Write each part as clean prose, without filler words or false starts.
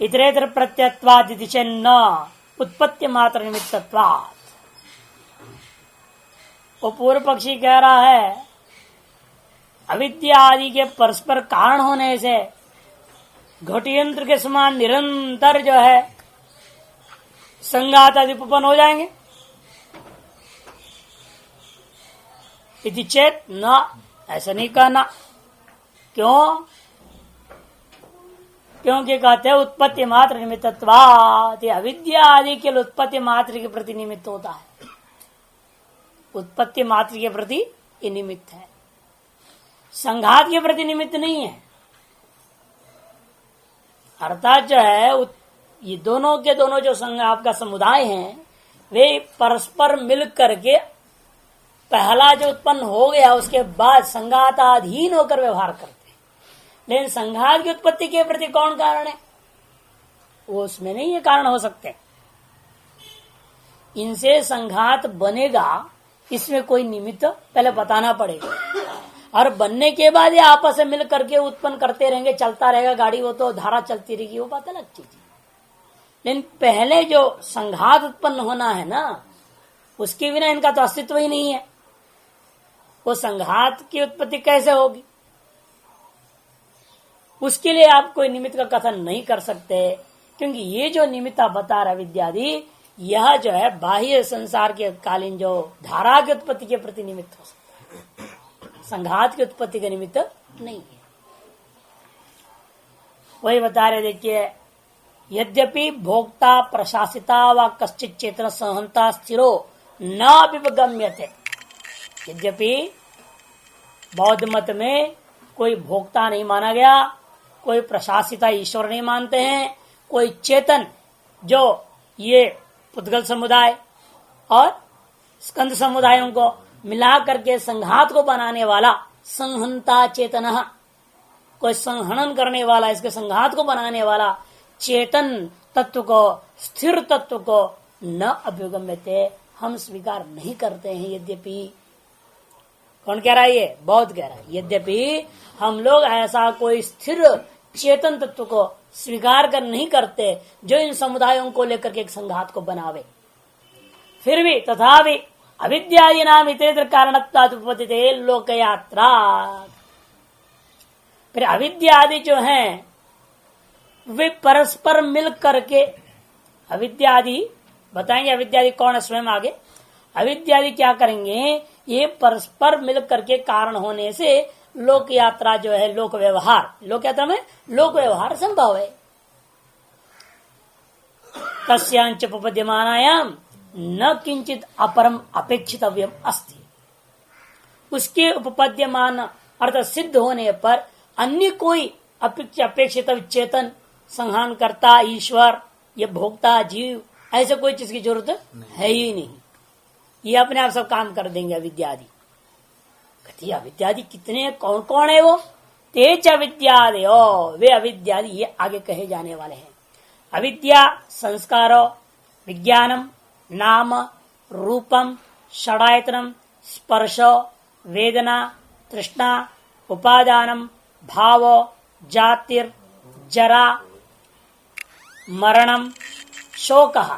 इतरेतर प्रत्यत्वाद न उत्पत्ति मात्र निमित्तत्वात्। वो पूर्व पक्षी कह रहा है अविद्या आदि के परस्पर कारण होने से घटयंत्र के समान निरंतर जो है संघात आदि उपपन्न हो जाएंगे। इति चेत न, ऐसा नहीं कहना। क्यों? क्योंकि कहते हैं उत्पत्ति मात्र निमित्तत्वात्, अविद्या आदि के उत्पत्ति मात्र के प्रति निमित्त होता है। उत्पत्ति मात्र के प्रति ये निमित्त है, संघात के प्रति निमित्त नहीं है। अर्थात जो है ये दोनों के दोनों जो संघात का समुदाय हैं वे परस्पर मिल करके पहला जो उत्पन्न हो गया उसके बाद संघाताधीन होकर व्यवहार करते हैं। लेकिन संघात की उत्पत्ति के प्रति कौन कारण है? वो उसमें नहीं ये कारण हो सकते। इनसे संघात बनेगा इसमें कोई निमित्त पहले बताना पड़ेगा, और बनने के बाद ये आपस में मिल करके उत्पन्न करते रहेंगे, चलता रहेगा गाड़ी, वो तो धारा चलती रहेगी, वो बात अलग चीज है। लेकिन पहले जो संघात उत्पन्न होना है ना, उसके बिना इनका तो अस्तित्व ही नहीं है। वो संघात की उत्पत्ति कैसे होगी? उसके लिए आप कोई निमित्त का कथन नहीं कर सकते, क्योंकि ये जो निमित्त बता रहा विद्यादि, यह जो है बाह्य संसार के कालीन जो धारा की उत्पत्ति के प्रति निमित्त हो सकता है, संघात की उत्पत्ति के निमित्त नहीं है। वही बता रहे, देखिए, यद्यपि भोक्ता प्रशासिता व कश्चित चेतन संहंता स्थिरो न अभिगम्यते। यद्यपि बौद्ध मत में कोई भोक्ता नहीं माना गया, कोई प्रशासिता ईश्वर नहीं मानते हैं, कोई चेतन जो ये पुद्गल समुदाय और स्कंद समुदायों को मिला करके संघात को बनाने वाला संहंता चेतन, कोई संहनन करने वाला, इसके संघात को बनाने वाला चेतन तत्व को, स्थिर तत्व को न अभ्युगम्यते, हम स्वीकार नहीं करते हैं। यद्यपि, कौन कह रहा है? ये बौद्ध कह रहा है। यद्यपि हम लोग ऐसा कोई स्थिर चेतन तत्व को स्वीकार कर नहीं करते जो इन समुदायों को लेकर के एक संघात को बनावे, फिर भी तथापि अविद्यादि नाम इतरेतर कारणत्वादुपपत्तिते लोकयात्रा। फिर अविद्यादि जो हैं वे परस्पर मिल करके, अविद्यादि बताएंगे अविद्यादि कौन है स्वयं आगे। अविद्यादि क्या करेंगे? ये परस्पर मिल करके कारण होने से लोक यात्रा जो है, लोक व्यवहार, लोक यात्रा में लोक व्यवहार संभव है। कस्यांच उपपद्यमानायाम न किंचित अपरम अपेक्षितव्यम अस्ति। उसके उपपद्यमान अर्थात सिद्ध होने पर अन्य कोई अपेक्षित चेतन, संहान करता ईश्वर, ये भोक्ता जीव, ऐसे कोई चीज की जरूरत है ही नहीं। ये अपने आप सब काम कर देंगे अविद्यादि। कहती अविद्यादि कितने, कौन कौन है वो? तेज अविद्यादि, वे अविद्यादि ये आगे कहे जाने वाले हैं। अविद्या संस्कारो विज्ञानम नाम रूपम षडायतनम स्पर्शो वेदना तृष्णा उपादानम भाव जातिर जरा मरणम शोकः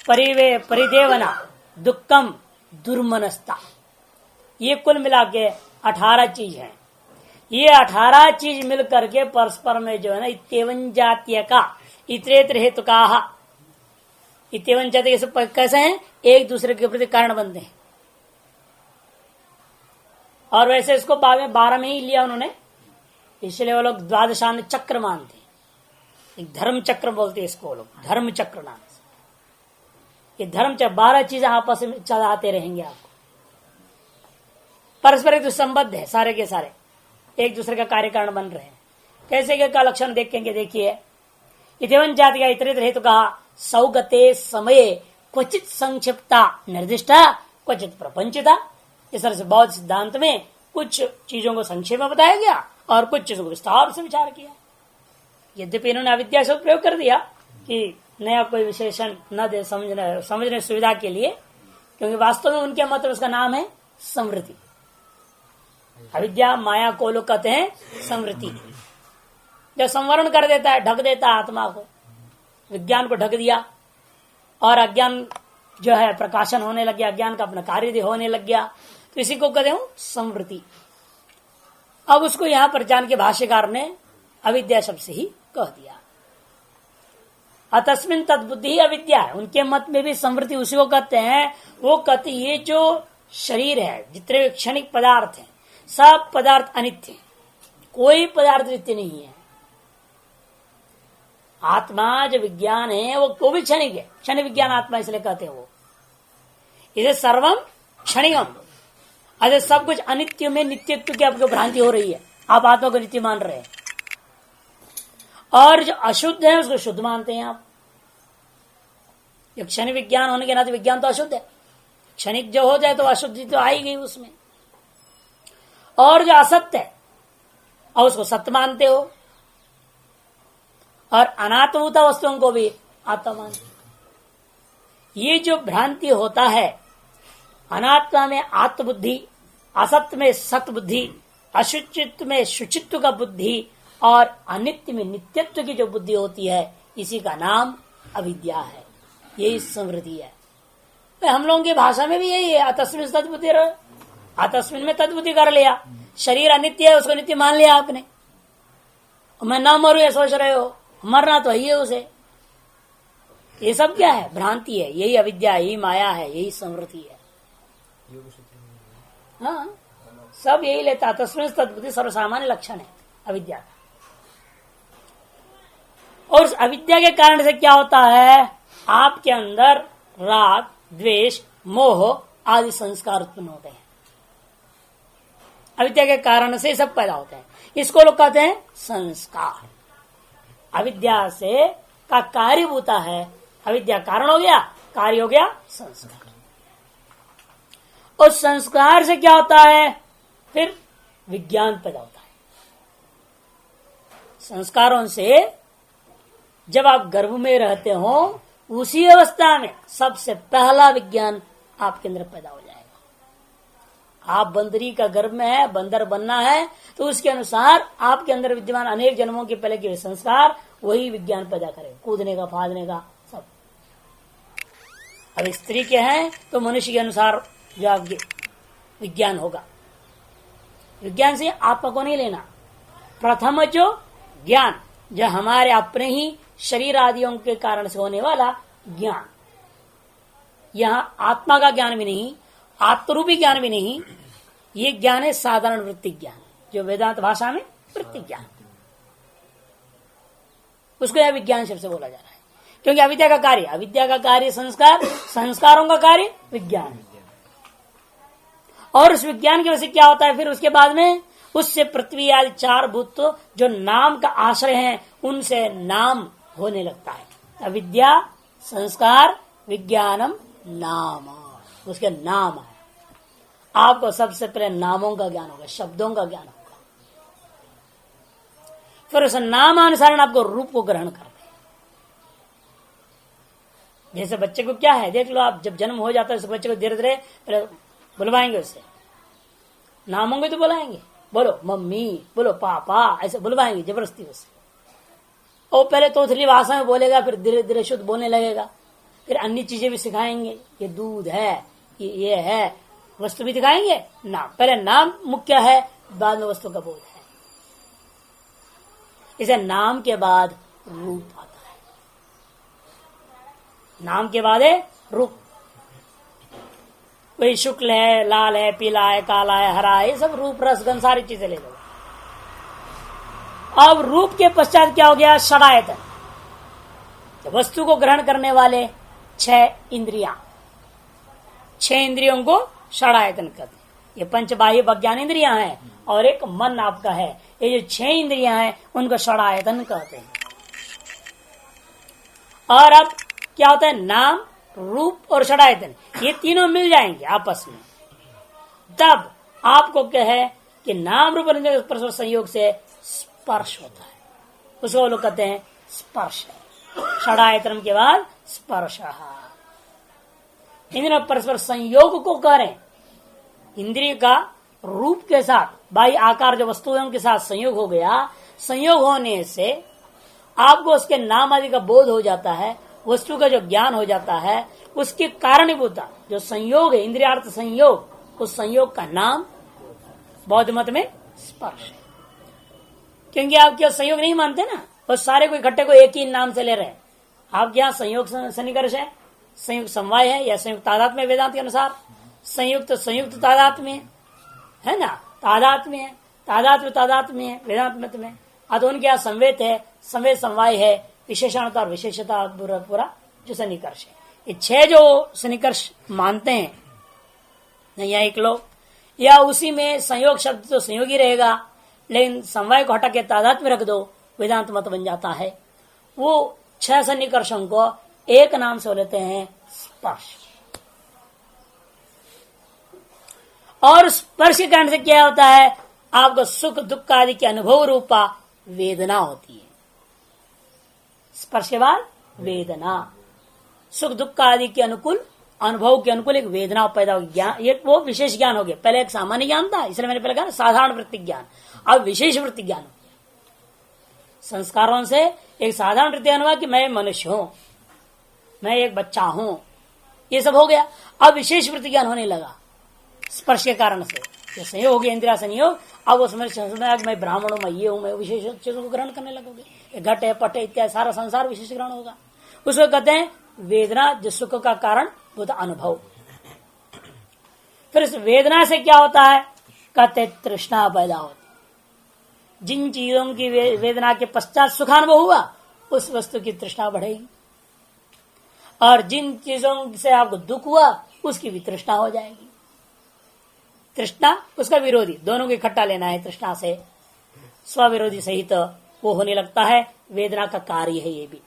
परिदेवना दुखम दुर्मनस्ता, ये कुल मिला के 18 चीज है। ये 18 चीज मिल करके परस्पर में जो है ना, इत्येवं जातीय का इतरेतर हेतु का, इत्येवं जातीय कैसे हैं? एक दूसरे के प्रति कारण बनते हैं। और वैसे इसको 12 में ही लिया उन्होंने, इसलिए वो लोग द्वादशांत चक्र मानते हैं। एक धर्म चक्र बोलते हैं इसको वो लोग, धर्म चक्र नाम से। ये धर्म चक्र 12 चीजें आपस में चलाते रहेंगे आपको, परस्पर एक दूसरे संबद्ध है, सारे के सारे एक दूसरे का कार्य कारण बन रहे हैं। कैसे का लक्षण देखेंगे? देखिए, इतिवन जाति का इतरेतर हेतु कहा, सौगते समये क्वचित संक्षिप्ता निर्दिष्टा क्वचित प्रपंचिता। इस तरह से बौद्ध सिद्धांत में कुछ चीजों को संक्षेप में बताया गया और कुछ चीजों को विस्तार से विचार किया। यद्यपि इन्होंने अविद्या से प्रयोग कर दिया कि नया कोई विशेषण न दे समझने सुविधा के लिए, क्योंकि वास्तव में उनके मत में उसका नाम है समृद्धि। अविद्या माया को लोग कहते हैं समृद्धि। जब संवरण कर देता है, ढक देता है आत्मा को, विज्ञान को ढक दिया और अज्ञान जो है प्रकाशन होने लग गया, अज्ञान का अपना कार्य होने लग गया, तो इसी को कहते हो संवृत्ति। अब उसको यहां पर जान के भाष्यकार ने अविद्या शब्द से ही कह दिया। अतस्मिन तद्बुद्धि अविद्या है। उनके मत में भी संवृत्ति उसी को कहते हैं। वो कहते ये जो शरीर है, जितने क्षणिक पदार्थ हैं, सब पदार्थ अनित्य है, कोई पदार्थ नित्य नहीं है। आत्मा जो विज्ञान है वो भी क्षणिक है, क्षण विज्ञान आत्मा इसलिए कहते हैं वो। इसे सर्वम क्षणिकम, अरे सब कुछ अनित्य में नित्यत्व की आपको भ्रांति हो रही है, आप आत्मा को नित्य मान रहे हैं, और जो अशुद्ध है उसको शुद्ध मानते हैं आप। क्षण विज्ञान होने के नाते विज्ञान तो अशुद्ध है, क्षणिक जो हो जाए तो अशुद्धि तो आई गई उसमें। और जो असत्य है और उसको सत्य मानते हो, और अनात्मभूत वस्तुओं को भी आत्मा मानते हो। ये जो भ्रांति होता है, अनात्मा में आत्मबुद्धि, असत्य में सत्य बुद्धि, अशुचित्व में शुचित्व का बुद्धि, और अनित्य में नित्यत्व की जो बुद्धि होती है, इसी का नाम अविद्या है। यही संवृत्ति है। तो हम लोगों की भाषा में भी यही है, अतस्मिन तद्बुद्धि, अतस्मिन में तद्बुद्धि कर लिया। शरीर अनित्य है, उसको नित्य मान लिया आपने। मैं ना मरू ये सोच रहे हो, मरना तो ही है उसे। ये सब क्या है? भ्रांति है। यही अविद्या, यही माया है, यही संवृत्ति है। हाँ, सब यही लेता। तस्मिन तद्बुद्धि सर्वसामान्य लक्षण है अविद्या का। और उस अविद्या के कारण से क्या होता है? आपके अंदर राग, द्वेष, मोह आदि संस्कार उत्पन्न होते हैं। अविद्या के कारण से सब पैदा होते हैं। इसको लोग कहते हैं संस्कार। अविद्या से का कार्यभूता है। अविद्या कारण हो गया, कार्य हो गया संस्कार। और संस्कार से क्या होता है? फिर विज्ञान पैदा होता है। संस्कारों से जब आप गर्भ में रहते हो, उसी अवस्था में सबसे पहला विज्ञान आपके अंदर पैदा हो जाएगा। आप बंदरी का गर्भ में है, बंदर बनना है, तो उसके अनुसार आपके अंदर विद्यमान अनेक जन्मों के पहले के संस्कार वही विज्ञान पैदा करेगा, कूदने का, फादने का सब। अब स्त्री के हैं तो मनुष्य के अनुसार जो आपके विज्ञान होगा। विज्ञान से आत्मा को नहीं लेना। प्रथम जो ज्ञान, जो हमारे अपने ही शरीर आदियों के कारण से होने वाला ज्ञान, यहां आत्मा का ज्ञान भी नहीं, आत्मरूपी ज्ञान भी नहीं, ये ज्ञान है साधारण वृत्ति ज्ञान, जो वेदांत भाषा में वृत्ति ज्ञान, उसको यह विज्ञान शब्द से बोला जा रहा है। क्योंकि अविद्या का कार्य संस्कार, संस्कारों का कार्य विज्ञान है। और उस विज्ञान की वजह से क्या होता है? फिर उसके बाद में उससे पृथ्वी आदि चार भूत जो नाम का आश्रय हैं, उनसे नाम होने लगता है। अविद्या, संस्कार, विज्ञानम, नाम, उसके नाम है। आपको सबसे पहले नामों का ज्ञान होगा, शब्दों का ज्ञान होगा, फिर उस नामानुसार आपको रूप को ग्रहण करना है। जैसे बच्चे को क्या है, देख लो आप, जब जन्म हो जाता है उस बच्चे को धीरे धीरे बुलवाएंगे, उससे नामों को तो बुलाएंगे, बोलो मम्मी, बोलो पापा, ऐसे बुलवाएंगे जबरदस्ती उसे। और पहले तोथली भाषा में बोलेगा, फिर धीरे धीरे शुद्ध बोलने लगेगा। फिर अन्य चीजें भी सिखाएंगे, ये दूध है, ये है, वस्तु भी दिखाएंगे। नाम, पहले नाम मुख्य है, बाद में वस्तु का बोध है। इसे नाम के बाद रूप आता है, नाम के बाद है रूप। वही शुक्ल है, लाल है, पीला है, काला है, हरा है, ये सब रूप, रस, गंध सारी चीजें ले लो। अब रूप के पश्चात क्या हो गया? षडायतन। वस्तु को ग्रहण करने वाले 6 इंद्रियां, 6 इंद्रियों को षडायतन कहते हैं। ये पंचबाह्य ज्ञान इंद्रियां हैं और एक मन आपका है। ये जो 6 इंद्रियां हैं उनको षडायतन कहते हैं। और अब क्या होता है? नाम, रूप और षडायतन, ये तीनों मिल जाएंगे आपस में, तब आपको क्या है कि नाम रूप और संयोग से स्पर्श होता है। उसको लोग कहते हैं स्पर्श। षडायतन के बाद स्पर्श। इन परस्पर संयोग को करें, इंद्रिय का रूप के साथ बाह्य आकार जो वस्तुओं के साथ संयोग हो गया, संयोग होने से आपको उसके नाम आदि का बोध हो जाता है, वस्तु का जो ज्ञान हो जाता है, उसके कारणीभूता जो संयोग है, इंद्रियार्थ संयोग, उस संयोग का नाम बौद्ध मत में स्पर्श है। क्योंकि आप क्या संयोग नहीं मानते ना, और सारे को इकट्ठे को एक ही नाम से ले रहे हैं। आपके यहाँ संयोग सन्निकर्ष है, संयुक्त समवाय है, या संयुक्त तादात्म्य वेदांत के अनुसार संयुक्त तादात्म्य है ना, तादात्म्य है, तादात्म्य है वेदांत मत में। तो उनके यहाँ संवेद है, संवेद समवाय है, विशेषणता और विशेषता पूरा जो सन्निकर्ष है। ये 6 जो सन्निकर्ष मानते हैं नैयायिक लोग, या उसी में संयोग शब्द तो संयोग ही रहेगा, लेकिन समवाय को हटा के तादात में रख दो, वेदांत मत बन जाता है। वो 6 सन्निकर्षों को एक नाम से लेते हैं स्पर्श। और स्पर्श के कारण से क्या होता है, आपको सुख दुख आदि के अनुभव रूपा वेदना होती है। स्पर्श के बाद वेदना, सुख दुख आदि के अनुकूल अनुभव के अनुकूल एक वेदना पैदा होगी। ज्ञान, ये वो विशेष ज्ञान हो गया। पहले एक सामान्य ज्ञान था, इसलिए मैंने पहले कहा साधारण वृत्ति ज्ञान, अब विशेष वृत्ति ज्ञान। संस्कारों से एक साधारण वृत्ति ज्ञान हुआ कि मैं मनुष्य हूं, मैं एक बच्चा हूं, ये सब हो गया। अब विशेष वृत्ति ज्ञान होने लगा स्पर्श के कारण से। संयोग हो गया, इंद्रिया संयोग। अब वो समझ मैं ब्राह्मण हूं, मैं ये हूं, मैं विशेष चीजों को ग्रहण करने लगोगे। घट है, पट है, इत्यादि सारा संसार विशेष ग्रहण होगा। उसको कहते हैं वेदना, जो सुख का कारण वो अनुभव। फिर इस वेदना से क्या होता है, कहते तृष्णा पैदा होती। जिन चीजों की वेदना के पश्चात सुखानुभव हुआ, उस वस्तु की तृष्णा बढ़ेगी, और जिन चीजों से आपको दुख हुआ उसकी भी तृष्णा हो जाएगी। तृष्णा उसका विरोधी, दोनों को इकट्ठा लेना है। तृष्णा से स्वविरोधी सहित वो होने लगता है, वेदना का कार्य है ये भी।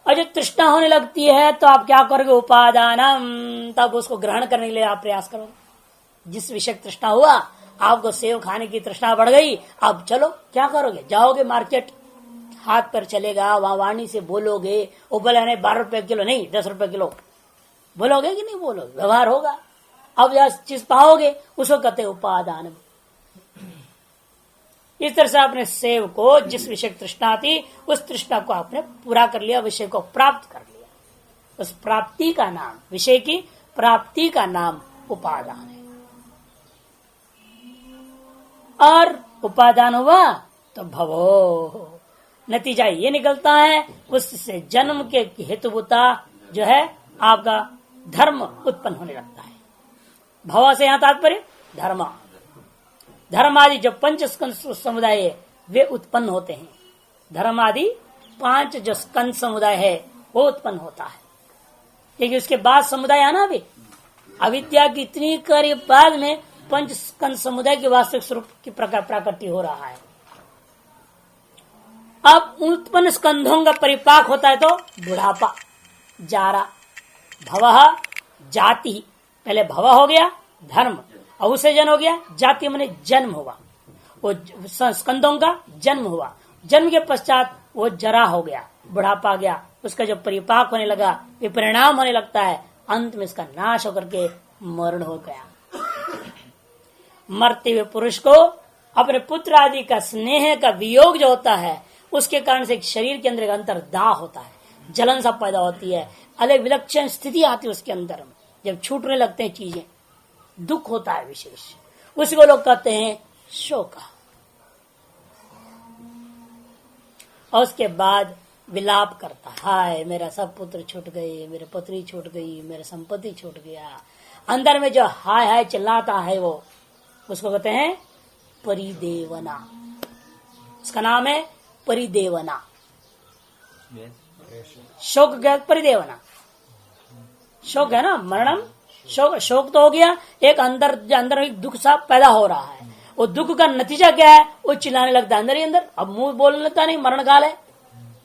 और जब तृष्णा होने लगती है तो आप क्या करोगे, उपादानम, तब उसको ग्रहण करने के लिए आप प्रयास करोगे। जिस विषय तृष्णा हुआ, आपको सेव खाने की तृष्णा बढ़ गई, अब चलो क्या करोगे, जाओगे मार्केट, हाथ पर चलेगा, वहां वाणी से बोलोगे, वो बोले नहीं 12 रुपए किलो नहीं 10 रुपए किलो, बोलोगे कि नहीं बोलोगे, व्यवहार होगा। अब जो चीज पाओगे उसको कहते उपादान। इस तरह से आपने सेव को, जिस विषय तृष्णा थी उस तृष्णा को आपने पूरा कर लिया, विषय को प्राप्त कर लिया। उस प्राप्ति का नाम, विषय की प्राप्ति का नाम उपादान है। और उपादान हुआ तो भवो, नतीजा ये निकलता है, उससे जन्म के हेतुभूता जो है आपका धर्म उत्पन्न होने लगता है। भव से यहां तात्पर्य धर्म, धर्म आदि जो 5 स्कंद समुदाय है वे उत्पन्न होते हैं। धर्म आदि 5 जो स्कंद समुदाय है वो उत्पन्न होता है, क्योंकि उसके बाद समुदाय आना भी, अविद्या की इतनी कार्य बाद में 5 स्कंद समुदाय के वास्तविक स्वरूप की प्राकट्य हो रहा है। अब उत्पन्न स्कंधों का परिपाक होता है तो बुढ़ापा, जारा, भवः जाति, पहले भव हो गया धर्म, और उससे जन्म हो गया जाति, मैंने जन्म हुआ, वो स्कंदों का जन्म हुआ। जन्म के पश्चात वो जरा हो गया, बुढ़ापा गया, उसका जो परिपाक होने लगा, विपरिणाम होने लगता है, अंत में इसका नाश होकर के मरण हो गया। मरते हुए पुरुष को अपने पुत्र आदि का स्नेह का वियोग जो होता है, उसके कारण से एक शरीर के अंदर एक अंतर्दाह होता है, जलन सा पैदा होती है, अलग विलक्षण स्थिति आती है उसके अंदर में। जब छूटने लगते हैं चीजें, दुख होता है विशेष, उसी को लोग कहते हैं शोक। और उसके बाद विलाप करता, हाय मेरा सब पुत्र छूट गए, मेरे पत्नी छूट गई, मेरा संपत्ति छूट गया। अंदर में जो हाय हाय चिल्लाता है वो, उसको कहते हैं परिदेवना। उसका नाम है परिदेवना। शोक क्या, परिदेवना शोक है ना, मरणम शोक। शोक तो हो गया, एक अंदर एक दुख सा पैदा हो रहा है। वो दुख का नतीजा क्या है, वो चिल्लाने लगता है अंदर ही अंदर। अब मुंह बोल लेता नहीं, मरण काल है,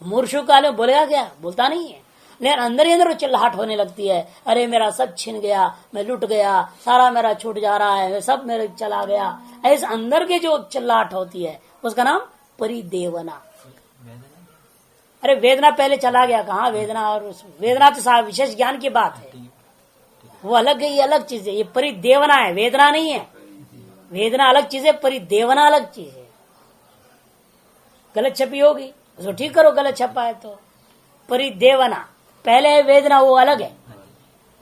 मूर्छु काल है, बोलेगा क्या, बोलता नहीं है, लेकिन अंदर ही अंदर वो चिल्लाहट होने लगती है, अरे मेरा सब छिन गया, मैं लुट गया, सारा मेरा छूट जा रहा है, सब मेरे चला गया। ऐसे अंदर के जो चिल्लाहट होती है उसका नाम परिदेवना। अरे वेदना पहले चला गया, कहाँ वेदना, और वेदना तो विशेष ज्ञान की बात है, वो अलग है, ये अलग चीज है। ये परिदेवना है, वेदना नहीं है। वेदना अलग चीज है, परिदेवना अलग चीज है। गलत छपी होगी, उसको ठीक करो, गलत छपा है तो। परिदेवना, पहले वेदना वो अलग है,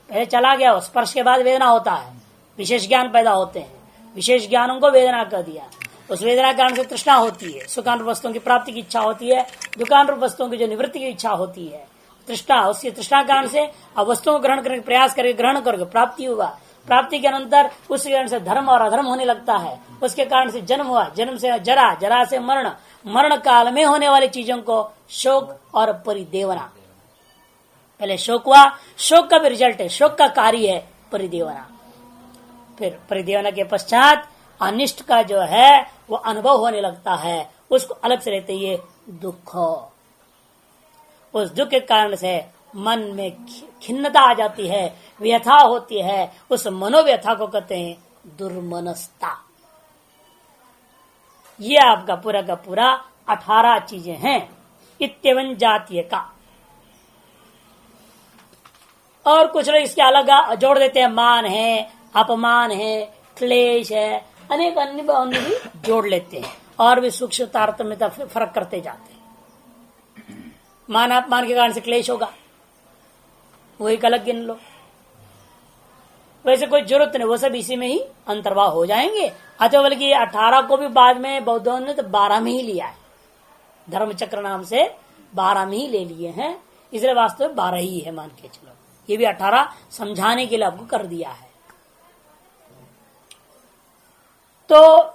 पहले चला गया, स्पर्श के बाद वेदना होता है, विशेष ज्ञान पैदा होते हैं, विशेष ज्ञानों को वेदना कर दिया। उस वेदना के कारण से तृष्णा होती है, सुखान रूप वस्तुओं की प्राप्ति की इच्छा होती है, दुकान रूप वस्तुओं की जो निवृत्ति की इच्छा होती है, तृष्णा, उसकी तृष्णा कारण से अब वस्तुओं को ग्रहण करने का प्रयास करके ग्रहण करके प्राप्ति हुआ, प्राप्ति के अनंतर उसके कारण से धर्म और अधर्म होने लगता है, उसके कारण से जन्म हुआ, जन्म से जरा, जरा से मरण, मरण काल में होने वाली चीजों को शोक और परिदेवना। पहले शोक हुआ, शोक का भी रिजल्ट है, शोक का कार्य है परिदेवना। फिर परिदेवना के पश्चात अनिष्ट का जो है वो अनुभव होने लगता है, उसको अलग से लेते ये दुख। उस दुख के कारण से मन में खिन्नता आ जाती है, व्यथा होती है, उस मनोव्यथा को कहते हैं दुर्मनस्ता। ये आपका पूरा का पूरा 18 चीजें हैं इत्यवन जातीय का। और कुछ लोग इसके अलग जोड़ देते हैं, मान है, अपमान है, क्लेश है, अनेक अन्य भी जोड़ लेते हैं और भी सूक्ष्म तारतम्यता फर्क करते जाते हैं। मान अपमान के कारण से क्लेश होगा, वो एक अलग गिन लो, वैसे कोई जरूरत नहीं, वो सब इसी में ही अंतर्भाव हो जाएंगे। अतः बल्कि 18 को भी बाद में बौद्धों ने तो 12 में ही लिया है, धर्म चक्र नाम से 12 में ही ले लिए हैं, इसलिए वास्तव में 12 ही है मान के चलो। ये भी 18 समझाने के लिए आपको कर दिया है। तो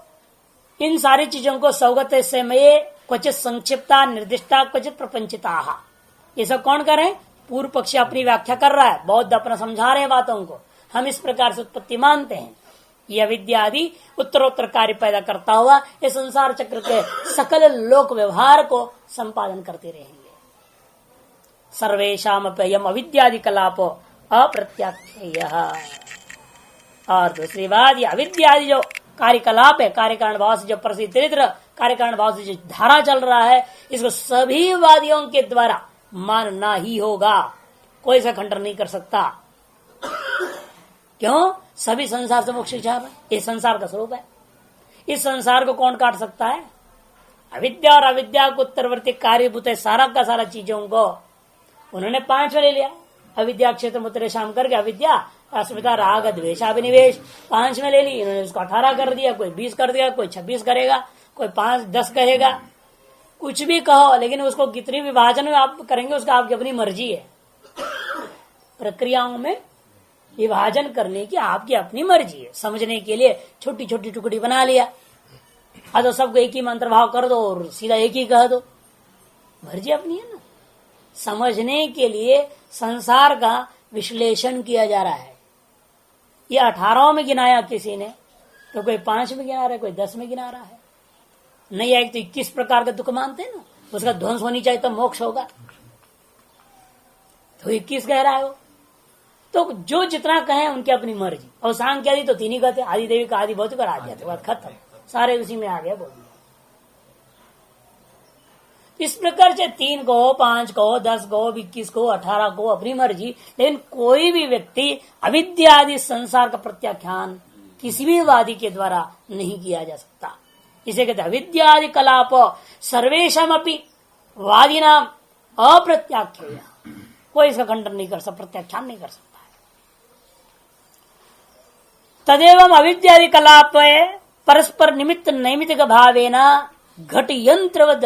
इन सारी चीजों को सौगत समय क्वचित संक्षिप्ता निर्दिष्टा क्वचित प्रपंचिता, ये सब कौन कर रहे हैं? पूर्व पक्षी अपनी व्याख्या कर रहा है, बौद्ध अपना समझा रहे हैं बातों को। हम इस प्रकार से उत्पत्ति मानते हैं, यह विद्या आदि उत्तरोत्तर कार्य पैदा करता हुआ इस संसार चक्र के सकल लोक व्यवहार को संपादन करते रहेंगे। सर्वेशाम अप्ययम अविद्यादि कलापो अप्रत्याख्येय। और दूसरी बात, ये अविद्यादि जो कार्यकलाप है, कार्य कारण भाव से जो प्रसिद्ध चरित्र, कार्य कारण भाव से जो धारा चल रहा है, इसको सभी वादियों के द्वारा मानना ही होगा, कोई इसका खंडन नहीं कर सकता। क्यों? सभी संसार से मोक्ष चाह रहे हैं, ये संसार का स्वरूप है। इस संसार को कौन काट सकता है? अविद्या और अविद्या को उत्तरवर्ती कार्यभूत है सारा का सारा चीजों को उन्होंने 5 में ले लिया। अविद्या क्षेत्र मुत्तरे शाम करके अविद्या, अस्मिता, राग, द्वेषाभिनिवेश 5 में ले ली, इन्होंने उसको 18 कर दिया, कोई 20 कर दिया, कोई 26 करेगा, कोई 5, 10 कहेगा, कुछ भी कहो, लेकिन उसको कितनी विभाजन में आप करेंगे उसका आपकी अपनी मर्जी है। प्रक्रियाओं में विभाजन करने की आपकी अपनी मर्जी है। समझने के लिए छोटी छोटी टुकड़ी बना लिया, तो सबको एक ही मंत्र भाव कर दो और सीधा एक ही कह दो, मर्जी अपनी है ना। समझने के लिए संसार का विश्लेषण किया जा रहा है। ये 18 में गिनाया किसी ने, तो कोई 5 में गिना रहा है, कोई 10 में गिना रहा है। नहीं आए तो 21 प्रकार का दुख मानते हैं ना, उसका ध्वंस होनी चाहिए तो मोक्ष होगा, तो 21 कह रहा है वो। तो जो जितना कहे उनकी अपनी मर्जी। और सांख्य आदि तो 3 ही कहते, आदि देवी का आदि भौतिक और आदि बात खत्म, सारे उसी में आ गया बोल दिया। इस प्रकार से 3 को, 5 को, 10 को, 21 को, 18 को अपनी मर्जी, लेकिन कोई भी व्यक्ति अविद्या आदि संसार का प्रत्याख्यान किसी भी वादी के द्वारा नहीं किया जा सकता। इसे कहते अविद्या आदि कलाप सर्वेशम अपि वादी नाम अप्रत्याख्येय। कोई इसका खंडन नहीं कर सकता, प्रत्याख्यान नहीं कर सकता है। तदेवं अविद्यादि कलाप परस्पर निमित्त नैमित्तिक भावेन घट यंत्रवद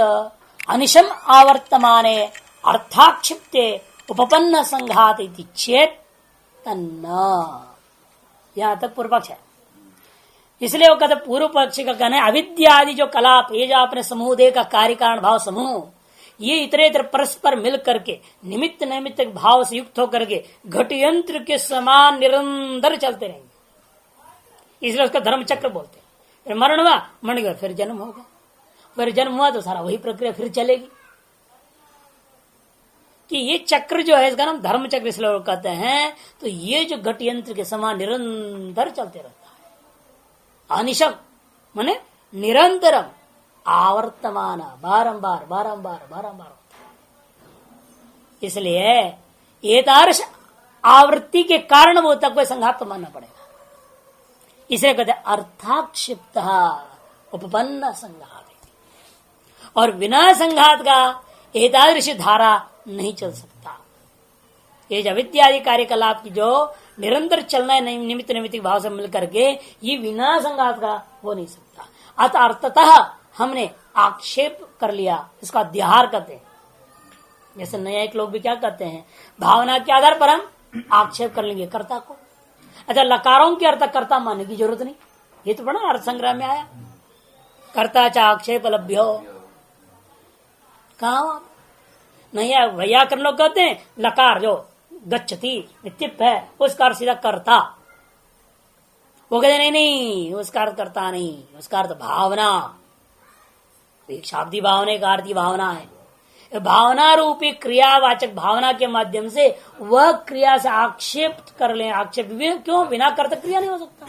अनिशम आवर्तमाने अर्थाक्षिप्ते उपपन्न संघात इति चेत तन्ना। यहां तक पूर्व पक्ष है, इसलिए वो कहते पूर्व पक्षी का कहना है अविद्यादि जो कलाप, ये जो आपने समूह दे का कार्य कारण भाव समूह, ये इतरेतर परस्पर मिल करके निमित्त नैमित्तिक भाव से युक्त होकर के घट यंत्र के समान निरंतर चलते रहेंगे, इसलिए उसका धर्म चक्र बोलते हैं। फिर मरण हुआ, मर गया, फिर जन्म होगा, फिर जन्म हुआ तो सारा वही प्रक्रिया फिर चलेगी। कि ये चक्र जो है इसका नाम धर्म चक्र इसलिए कहते हैं। तो ये जो घट यंत्र के समान निरंतर चलते रहता है, अनिशम माने निरंतरम, आवर्तमान, बारंबार बारंबार बारंबार होता है। इसलिए एतादृश आवृत्ति के कारण वो तक कोई संघात तो मानना पड़ेगा। इसे कहते अर्थाक्षिप्त उपपन्न संघात। और बिना संघात का एतादृश धारा नहीं चल सकता। ये जो अविद्यादि कार्यकलाप की जो निरंतर चलना है निमित्त निमित्त भाव से मिलकर के, ये बिना संघात का हो नहीं सकता। अतः अर्थतः हमने आक्षेप कर लिया, इसका अध्याहार कहते हैं। जैसे न्यायिक लोग भी क्या कहते हैं, भावना के आधार पर हम आक्षेप कर लेंगे कर्ता को। अच्छा, लकारों के अर्थ कर्ता मानने की जरूरत नहीं, ये तो बड़ा अर्थ संग्रह में आया, कर्ता चा आक्षेप लभ्यो। कहा नहीं, व्याकरण लोग कहते हैं लकार जो गच्छति नित्य है उसका अर्थ सीधा कर्ता, वो कहते नहीं नहीं उसका अर्थ कर्ता नहीं, उसका अर्थ भावना, एक शाब्दी भावना का अर्थ भावना है। भावना रूपी क्रियावाचक भावना के माध्यम से वह क्रिया से आक्षेप कर ले। आक्षेप क्यों, बिना कर्ता क्रिया नहीं हो सकता।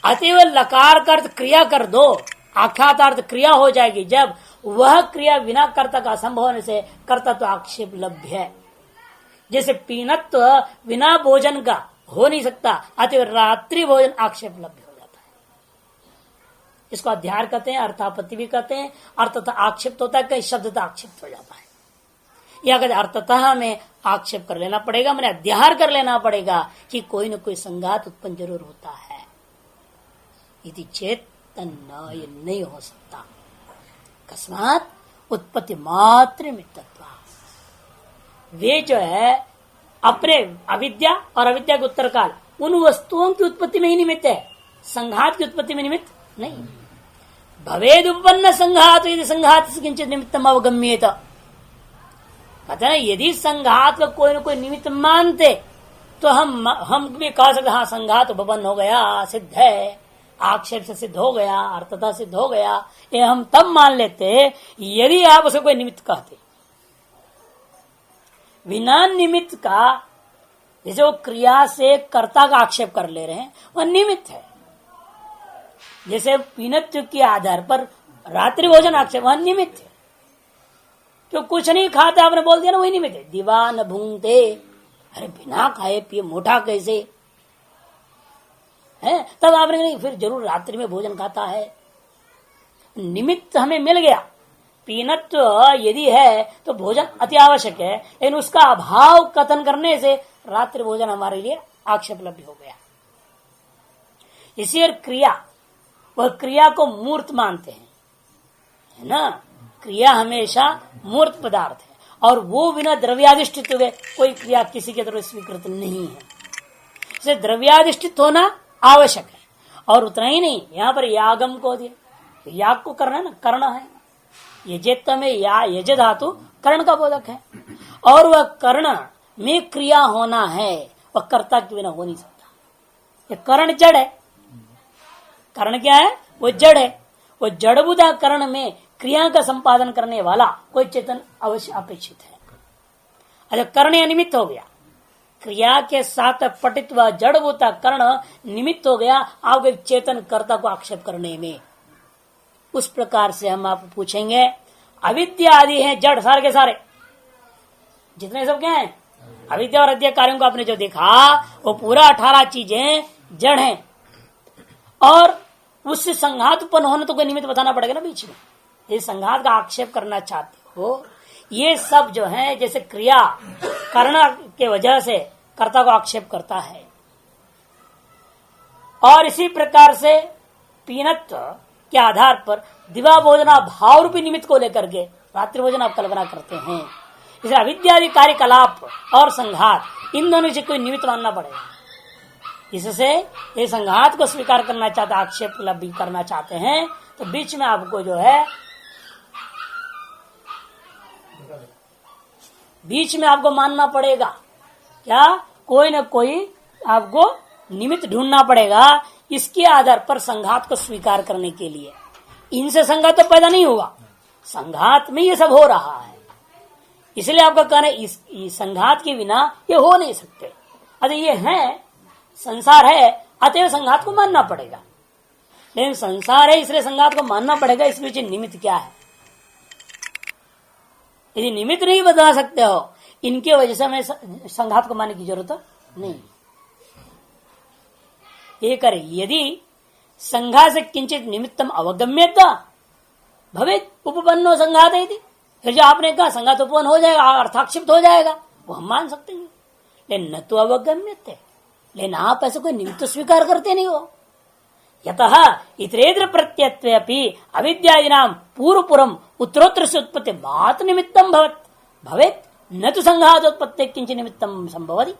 अतएव लकार का अर्थ क्रिया कर दो, आख्यातार्थ क्रिया हो जाएगी जब वह क्रिया बिना कर्ता का असंभव होने से कर्ता तो आक्षेप लभ्य है। जैसे पीनत्व बिना भोजन का हो नहीं सकता, अतएव रात्रि भोजन आक्षेप लभ्य हो जाता है। इसको अध्याय कहते हैं, अर्थापत्ति भी कहते हैं। अर्थतः आक्षेप होता है, कई शब्द आक्षेप हो जाता है। या कहते अर्थतः हमें आक्षेप कर लेना पड़ेगा, मैंने अध्याहार कर लेना पड़ेगा कि कोई न कोई संघात उत्पन्न जरूर होता है। यदि चेत न ये नहीं हो सकता। अकस्मात उत्पत्ति मात्र में तत्व, वे जो है अपने अविद्या और अविद्या के उत्तर काल उन वस्तुओं की उत्पत्ति में ही निमित्त है, संघात की उत्पत्ति में निमित्त नहीं। भवेद उपन्न संघात यदि संघात से किंचित निमित्तम अवगम्येत, कहते हैं यदि संघात का कोई न कोई निमित्त मानते तो हम भी कह सकते हाँ संघात उपन्न हो गया, सिद्ध है, आक्षेप से सिद्ध हो गया, अर्थता सिद्ध हो गया, ये हम तब मान लेते यदि आप उसे कोई निमित्त कहते। बिना निमित्त का जैसे वो क्रिया से कर्ता का आक्षेप कर ले रहे हैं, वह निमित्त है। जैसे पीनत्व के आधार पर रात्रि भोजन आक्षेप, वह निमित्त है। तो कुछ नहीं खाते आपने बोल दिया ना, वही निमित्त है। दीवा न भूंगते, अरे बिना खाए पिए मोटा कैसे है, तब आपने नहीं फिर जरूर रात्रि में भोजन खाता है। निमित्त हमें मिल गया। पीनत्व यदि है तो भोजन अति आवश्यक है, लेकिन उसका अभाव कथन करने से रात्रि भोजन हमारे लिए आक्षेप लभ्य हो गया। इसी और क्रिया, वह क्रिया को मूर्त मानते हैं, है ना। क्रिया हमेशा मूर्त पदार्थ है और वो बिना द्रव्याधिष्ठित हुए कोई क्रिया किसी के द्वारा स्वीकृत नहीं है। इसे द्रव्याधिष्ठित होना आवश्यक है। और उतना ही नहीं, यहाँ पर यागम को दिया, याग को करना है ना, करना है। यजेत में या यज धातु कर्ण का बोधक है, और वह कर्ण में क्रिया होना है, वह कर्ता के बिना हो नहीं सकता। ये कर्ण जड़ है। कर्ण क्या है, वो जड़ है। वो जड़बुदा कर्ण में क्रिया का संपादन करने वाला कोई चेतन अवश्य अपेक्षित है। अच्छा, कर्ण निमित्त हो गया, क्रिया के साथ पटित हुआ जड़भूता कर्ण निमित्त हो गया आपके चेतन कर्ता को आक्षेप करने में। उस प्रकार से हम आप पूछेंगे, अविद्या आदि हैं जड़, सारे के सारे जितने सब क्या हैं, अविद्या और अविद्या कार्यों को आपने जो देखा वो पूरा 18 चीजें जड़ हैं। और उससे संघात उत्पन्न होने तो कोई निमित्त बताना पड़ेगा ना बीच में। ये संघात का आक्षेप करना चाहते हो, ये सब जो है जैसे क्रिया कर्ण के वजह से कर्ता को आक्षेप करता है, और इसी प्रकार से पीनत्व के आधार पर दिवा भोजना भाव रूपी निमित्त को लेकर के रात्रि भोजन आप कल्पना करते हैं। इसे अविद्यादि कार्यकलाप और संघात इन दोनों से कोई निमित्त मानना पड़ेगा। इससे ये संघात को स्वीकार करना चाहते, आक्षेप लब्धि करना चाहते हैं, तो बीच में आपको जो है बीच में आपको मानना पड़ेगा क्या, कोई न कोई आपको निमित्त ढूंढना पड़ेगा इसके आधार पर संघात को स्वीकार करने के लिए। इनसे संघात तो पैदा नहीं हुआ, संघात में ये सब हो रहा है, इसलिए आपका कहना है इस संघात के बिना ये हो नहीं सकते। अतः ये है, संसार है, अतएव संघात को मानना पड़ेगा। लेकिन संसार है इसलिए संघात को मानना पड़ेगा, इस बीच निमित्त क्या है। यदि निमित्त नहीं बता सकते हो, इनके वजह से हमें संघात को मानने की जरूरत नहीं। ये करे, यदि संघा से किंचित निमित्तम अवगम्यता, भवेत उपपन्नो संघात है। फिर जो आपने कहा संघात उपपन्न हो जाएगा, अर्थाक्षिप्त हो जाएगा, वो हम मान सकते हैं, लेकिन न तो अवगम्य थे। लेकिन आप ऐसे कोई निमित्त स्वीकार करते नहीं हो। यतः इतरेतर प्रत्यत्वे अविद्यादिनाम पूर्वपुरम उत्तरोत्तर से उत्पत्ति मात्र निमित्तम भवेत न तो संघातोत्पत्ति किंच निमित्तम संभवति।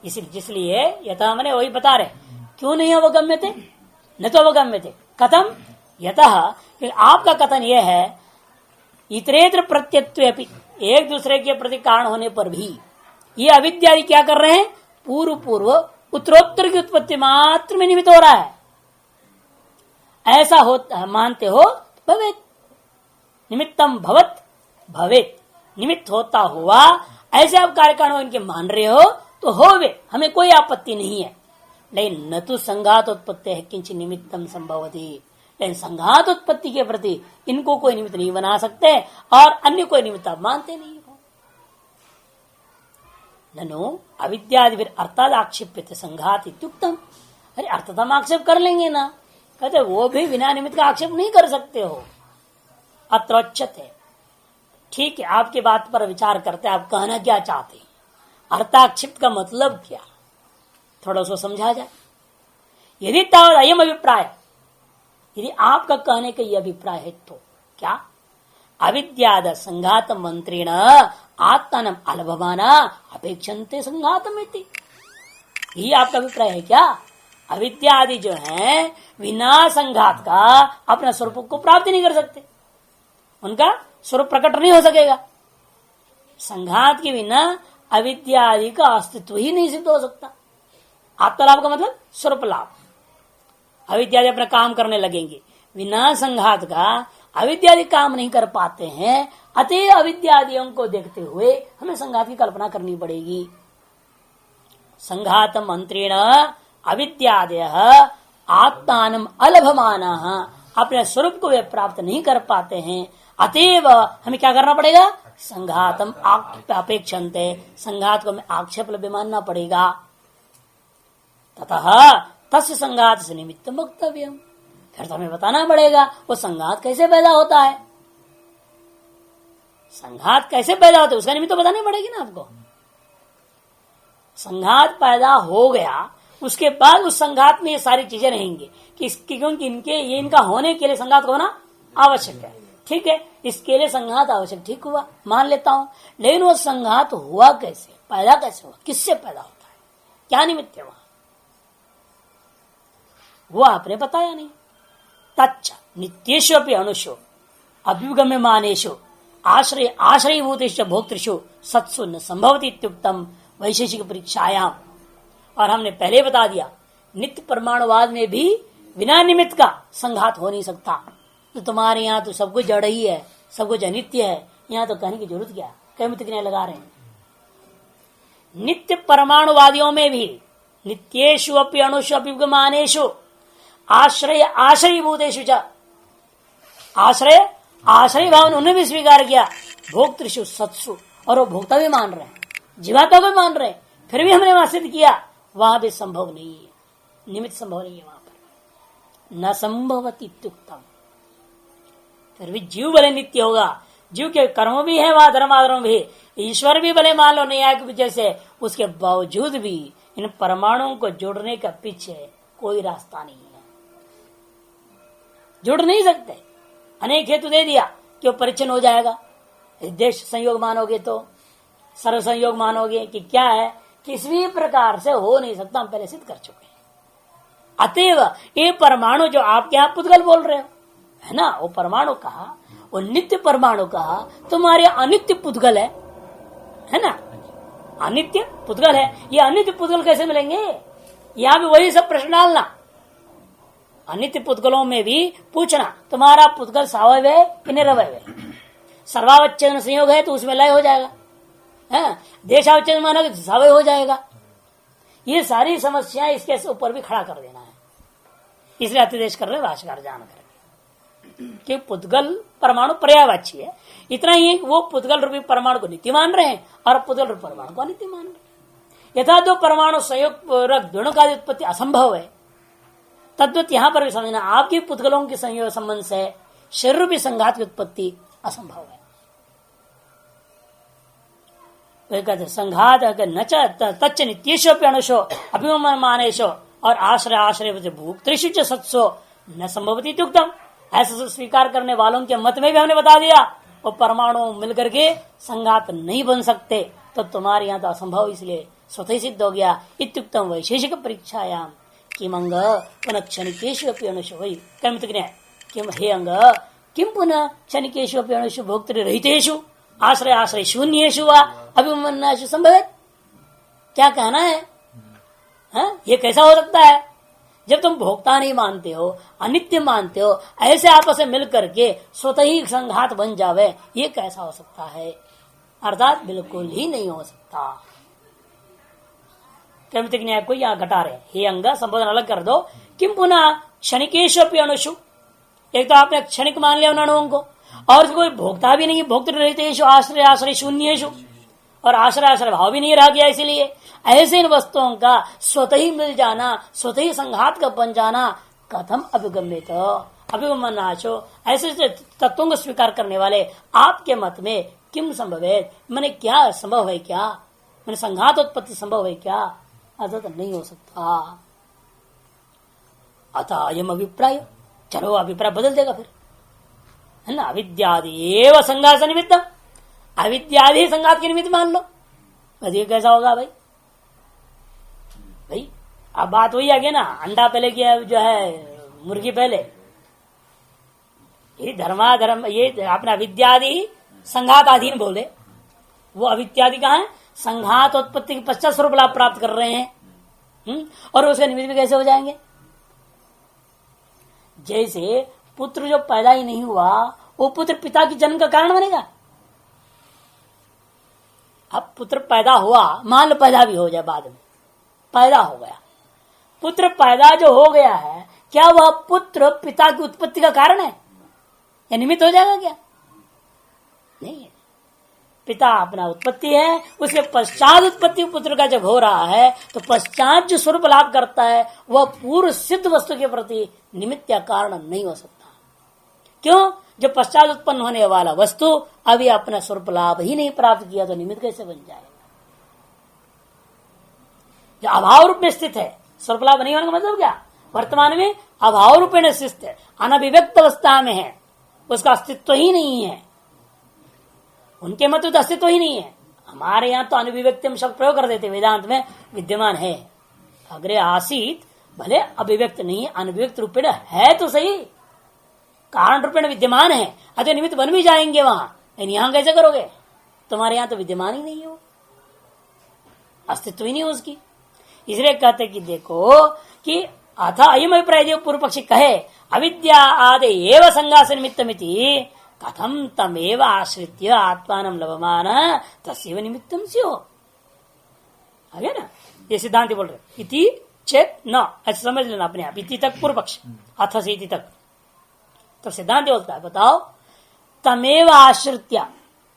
इसलिए यथा मैंने वही बता रहे, क्यों नहीं अवगम्य थे, न तो अवगम्य थे। कथम यतः, आपका कथन यह है इतरेतर प्रत्यत्वे एक दूसरे के प्रति कारण होने पर भी ये अविद्यादि क्या कर रहे हैं, पूर्व पूर्व उत्तरोत्तर की उत्पत्ति मात्र में निमित्त हो रहा है। ऐसा हो मानते हो, भवेत निमित्तम भवत भवेत, निमित्त होता हुआ ऐसे आप कार्यकारण इनके मान रहे हो तो होवे, हमें कोई आपत्ति नहीं है। लेकिन न तो संघात उत्पत्ति है किंच निमित्तम संभवती, लेकिन संघात उत्पत्ति के प्रति इनको कोई निमित्त नहीं बना सकते और अन्य कोई निमित्त आप मानते नहीं हो। ननु अविद्यादि अर्थात आक्षेप्य संघात इत्युक्तम। अरे अर्थ तो हम आक्षेप कर लेंगे ना, कहते वो भी बिना निमित्त का आक्षेप नहीं कर सकते हो। अत्रोच्यते, ठीक है, आपकी बात पर विचार करते आप कहना क्या चाहते हैं, अर्थाक्षिप्त का मतलब क्या, थोड़ा उसको समझा जाए। यदि तावत अयम अभिप्राय, यदि आपका कहने का यह अभिप्राय है तो क्या, अविद्याद संघात मंत्रेण आत्मान अलभमाना अपेक्षन्ते संघातम इति, यही आपका अभिप्राय है क्या। अविद्यादि जो है बिना संघात का अपना स्वरूप को प्राप्त नहीं कर सकते, उनका स्वरूप प्रकट नहीं हो सकेगा। संघात के बिना अविद्यादि का अस्तित्व ही नहीं सिद्ध हो सकता। आत्मलाभ का मतलब स्वरूप लाभ। अविद्यादि अपना काम करने लगेंगे, बिना संघात का अविद्यादि काम नहीं कर पाते हैं, अतः अविद्यादियों को देखते हुए हमें संघात की कल्पना करनी पड़ेगी। संघात मंत्रेण अविद्यादय आत्मान अलभमान, अपने स्वरूप को वे प्राप्त नहीं कर पाते हैं, अतएव हमें क्या करना पड़ेगा, संघातम अपेक्षन्ते, संघात को हमें आक्षेप लभ्य मानना पड़ेगा। ततः तस्य संघात से निमित्त वक्तव्यम, फिर तो हमें बताना पड़ेगा वो संघात कैसे पैदा होता है, संघात कैसे पैदा होता है उसका निमित्त तो बतानी पड़ेगी ना आपको। संघात पैदा हो गया, उसके बाद उस संघात में ये सारी चीजें रहेंगी क्योंकि इनका होने के लिए संघात होना आवश्यक है। ठीक है, इसके लिए संघात आवश्यक, ठीक हुआ, मान लेता हूं। लेकिन वो संघात हुआ कैसे, पैदा कैसे हुआ, किससे पैदा होता है, क्या निमित्त है वहां, वो आपने बताया नहीं। तच्च नित्येषु अपि अनुषो अभ्युगम्य मानेषु आश्रय आश्रयभूतेषु भोक्तृषु सत्सु न संभवति इत्युक्तम वैशेषिक परीक्षायाम। और हमने पहले बता दिया, नित्य परमाणुवाद में भी बिना निमित्त का संघात हो नहीं सकता। तो तुम्हारे यहाँ तो सब कुछ जड़ ही है, सब कुछ अनित्य है, यहाँ तो कहने की जरूरत क्या, कई मित्र कितने लगा रहे हैं। नित्य परमाणुवादियों में भी नित्येषु अपि अणुषु अभ्युगमानेषु आश्रय आश्रयभूतेषु च, आश्रय भाव उन्होंने भी स्वीकार किया, भोक्तृषु सत्सु, और वो भोक्ता भी मान रहे हैं, जीवात्मा भी मान रहे हैं, फिर भी हमने वहां सिद्ध किया वहां भी संभव नहीं है, निमित्त संभव नहीं है वहां पर, न संभवति इत्युक्तम। फिर भी जीव भले नित्य होगा, जीव के कर्म भी है वहां, धर्माधर्म भी, ईश्वर भी भले मान लो न्याय की वजह से, उसके बावजूद भी इन परमाणुओं को जोड़ने का पीछे कोई रास्ता नहीं है, जुड़ नहीं सकते। अनेक हेतु दे दिया कि वो परिचन्न हो जाएगा, देश संयोग मानोगे तो, सर्व संयोग मानोगे कि क्या है, किसी भी प्रकार से हो नहीं सकता, हम पहले सिद्ध कर चुके हैं। अतएव ये परमाणु जो आपके यहाँ पुद्गल बोल रहे हो है ना, वो परमाणु कहा, वो नित्य परमाणु कहा, तुम्हारे अनित्य पुद्गल है ना, अनित्य पुद्गल है, ये अनित्य पुद्गल कैसे मिलेंगे, यहाँ भी वही सब प्रश्न डालना। अनित्य पुद्गलों में भी पूछना तुम्हारा पुद्गल सावयव है कि निरवय है, सर्वावच्छेदन संयोग है तो उसमें लय हो जाएगा, है देशावच्छेदन मानोगे तो सावयव हो जाएगा। ये सारी समस्याएं इसके ऊपर भी खड़ा कर देना है, इसलिए अतिदेश कर रहे भाष्यकार जान कर कि पुद्गल परमाणु पर्यायवाची है, इतना ही वो पुद्गल रूपी परमाणु को नित्य मान रहे हैं और पुद्गल रूपी परमाणु को अनित्य मान रहे हैं। यथा दो परमाणु संयोग द्विणों का उत्पत्ति असंभव है, तद्वत यहां पर भी समझना, आपके पुद्गलों के संयोग संबंध से शरीर रूपी संघात की उत्पत्ति असंभव है। कहते संघात न तच्च नित्येशो अणुषो अभिमन मानेशो और आश्रय आश्रय भूक्तृषु च सत्सो न संभवती उत्तम। ऐसा स्वीकार करने वालों के मत में भी हमने बता दिया वो परमाणु मिलकर के संघात नहीं बन सकते, तो तुम्हारे यहाँ तो असंभव, इसलिए स्वतः सिद्ध हो गया। इत्युक्तम वैशेषिक परीक्षायाम किम अंग पुनः क्षणिकेशु अणुषु वही कर्मित किम हे अंग किम पुनः क्षणिकेशु अणुषु भोक्तृ रहितेषु आश्रय आश्रय शून्येषु वा अभिमन्यासु संभव। क्या कहना है? ये कैसा हो सकता है? जब तुम भोक्ता नहीं मानते हो, अनित्य मानते हो, ऐसे आपस में मिल करके स्वतः ही संघात बन जावे, ये कैसा हो सकता है? अर्थात बिल्कुल ही नहीं हो सकता। कर्मिक न्याय को यहाँ घटा रहे, हे अंग संबोधन अलग कर दो। किम पुनः क्षणिकेशु अणुषु, एक तो आपने क्षणिक मान लिया उन अणुओं को, और कोई भोक्ता भी नहीं, भोक्तृ रहितेषु आश्रय आश्रय शून्येषु, और आश्रय आश्रय भाव भी नहीं रह गया। इसीलिए ऐसे इन वस्तुओं का स्वतः ही मिल जाना, स्वतः ही संघात का बन जाना कथम अभिगम्यत अभिगमनाशो, ऐसे तत्वों को स्वीकार करने वाले आपके मत में किम संभव है, मैंने क्या संभव है, क्या मैंने संघात उत्पत्ति संभव है क्या? अतः नहीं हो सकता। अतः अयम अभिप्राय, चलो अभिप्राय बदल देगा फिर, है ना। अविद्यादि एवं संघात निमित्तम, अविद्यादि संघात के निमित्त मान लो, ये कैसा होगा भाई? भाई अब बात वही आ गई ना, अंडा पहले किया जो है मुर्गी पहले, ये धर्माधर्म, ये अपना अविद्यादि संघात अधीन बोले, वो अविद्यादि कहाँ है? संघात उत्पत्ति के पश्चात स्वरूप लाभ प्राप्त कर रहे हैं, और उसके निमित्त भी कैसे हो जाएंगे? जैसे पुत्र जो पैदा ही नहीं हुआ, वो पुत्र पिता की जन्म का कारण बनेगा। अब पुत्र पैदा हुआ, मान लो पैदा भी हो जाए, बाद में पैदा हो गया, पुत्र पैदा जो हो गया है, क्या वह पुत्र पिता की उत्पत्ति का कारण है या निमित्त हो जाएगा? क्या नहीं है। पिता अपना उत्पत्ति है, उसके पश्चात उत्पत्ति पुत्र का जब हो रहा है, तो पश्चात जो स्वरूप लाभ करता है वह पूर्व सिद्ध वस्तु के प्रति निमित्त या कारण नहीं हो सकता। क्यों? जो पश्चात उत्पन्न होने वाला वस्तु अभी अपना स्वरूप लाभ ही नहीं प्राप्त किया, तो निमित्त कैसे बन जाएगा? जो अभाव रूप में स्थित है, स्वरूप लाभ नहीं होने का मतलब क्या? वर्तमान में अभाव रूप में स्थित है, अनभिव्यक्त अवस्था में है, उसका अस्तित्व ही नहीं है। उनके मत तो अस्तित्व ही नहीं है। हमारे यहाँ तो अनभिव्यक्त हम शब्द प्रयोग कर देते, वेदांत में विद्यमान है, अग्रे आसीत, भले अभिव्यक्त नहीं है, अनभिव्यक्त रूपेण है तो सही, कारण रूपेण विद्यमान है, अतः निमित्त बन भी जाएंगे वहां, लेकिन यहां कैसे करोगे? तुम्हारे यहां तो विद्यमान ही नहीं हो, अस्तित्व ही नहीं हो उसकी। इसलिए कहते कि देखो कि अथ अयम अभिप्राय पूर्व पक्षी कहे अविद्या आदि एवं संघात निमित्तमिति कथम तमेव आश्रित्य आत्मानं लभमान तस्यैव निमित्तम स्यो। आगे ना ये सिद्धांत बोल रहे इति चेत न, ऐसे समझ लेना अपने आप, इति तक पूर्व पक्ष, अथ से इति तक। तो सिद्धांत बोलता है बताओ तमेव आश्रित्य,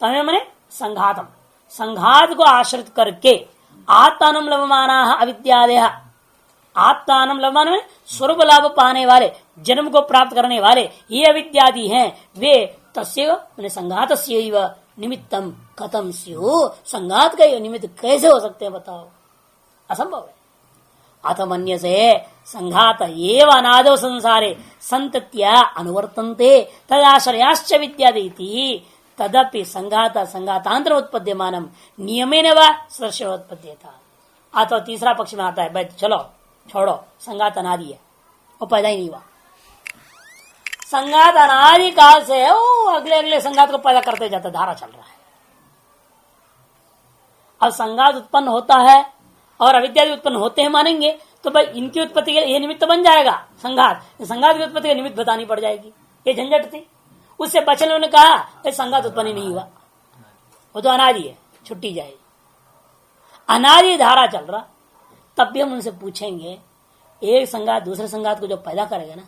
तमेव माने संघातम, संघात को आश्रित करके आत्मानं लभमाना अविद्यादय, आत्मानं लभमान में स्वरूप लाभ पाने वाले, जन्म को प्राप्त करने वाले ये अविद्यादि हैं, वे तस्यैव माने संघातस्यैव निमित्तम कथम स्युः, संघात का निमित्त कैसे हो सकते हैं बताओ? असंभव है। अथमन्य से संघात एव अनादौ संसारे संतत्या अनुवर्तन्ते तदाश्रयाश्च विद्यादेति तदपि संघात संघातांतर उत्पद्यमानम नियमेन व सदृशोत्पद्येता। अथवा तीसरा पक्ष में आता है भाई चलो छोड़ो, संघात अनादि है, वो पैदा ही नहीं हुआ, संघात अनादि काल से वो अगले अगले संघात को पैदा करते जाता, धारा चल रहा है। अब संघात उत्पन्न होता है और अविद्या उत्पन्न होते हैं मानेंगे, तो भाई इनकी उत्पत्ति के लिए ये निमित्त बन जाएगा संघात, संघात की उत्पत्ति के निमित्त बतानी पड़ जाएगी, ये झंझट थी। उससे बचने उन्होंने कहा संघात उत्पन्न नहीं हुआ, वो तो अनादि है, छुट्टी जाएगी। अनादि धारा चल रहा, तब भी हम उनसे पूछेंगे एक संघात दूसरे संघात को जो पैदा करेगा ना,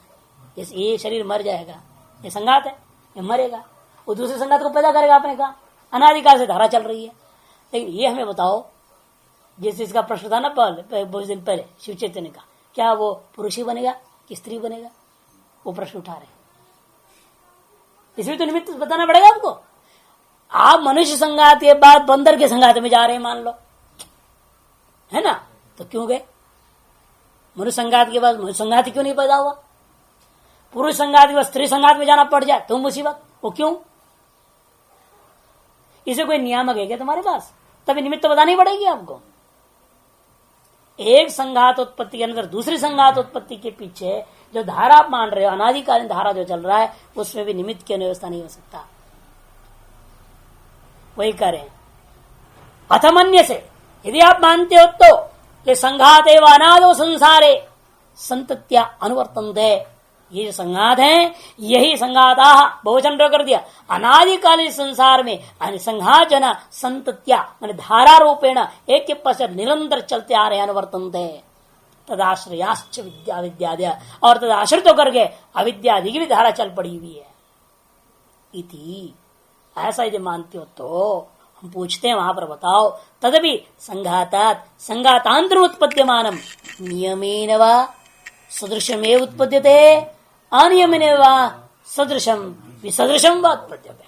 जैसे ये शरीर मर जाएगा, ये संघात है, ये मरेगा, वो दूसरे संघात को पैदा करेगा, आपने कहा अनादिकाल से धारा चल रही है। लेकिन ये हमें बताओ, जैसे इसका प्रश्न था ना बहुत दिन पहले शिव चैतन्य का, क्या वो पुरुष ही बनेगा कि स्त्री बनेगा, वो प्रश्न उठा रहे। इसमें तो निमित्त बताना पड़ेगा आपको। आप मनुष्य संगात के बाद बंदर के संगात में जा रहे हैं मान लो, है ना, तो क्यों गए? मनुष्य संगात के बाद मनुष्य संगात क्यों नहीं पैदा हुआ? पुरुष संगात के बाद स्त्री संगात में जाना पड़ जाए तो मुसीबत, वो क्यों? इसे कोई नियामक है क्या तुम्हारे पास? तभी निमित्त तो बतानी पड़ेगी आपको। एक संघात उत्पत्ति के अंदर दूसरी संघात उत्पत्ति के पीछे जो धारा आप मान रहे हो, अनादिकालीन धारा जो चल रहा है, उसमें भी निमित्त की व्यवस्था नहीं हो सकता। वही करें अथमन्य से, यदि आप मानते हो तो ये संघात एवं अनादो संसारे संतत्या अनुवर्तन्ते, ये जो संघात है यही संघाता बहुवचन कर दिया, अनादिकालीन संसार में संघात जना संतत्या मान धारा रूपेण एक के पश्चात निरंतर चलते आ रहे अनुवर्तन्ते तदाश्रयाश्च विद्या विद्यादय, और तदाश्रित होकर के अविद्यादि की भी धारा चल पड़ी हुई है। इति ऐसा यदि मानते हो तो हम पूछते हैं वहां पर बताओ, तदपि संघातात संघातांतर उत्पद्यमानम नियमेन वा सदृशमेव उत्पद्यते अनियमेन वा सदृशम विसदृशम वा उत्पद्यते।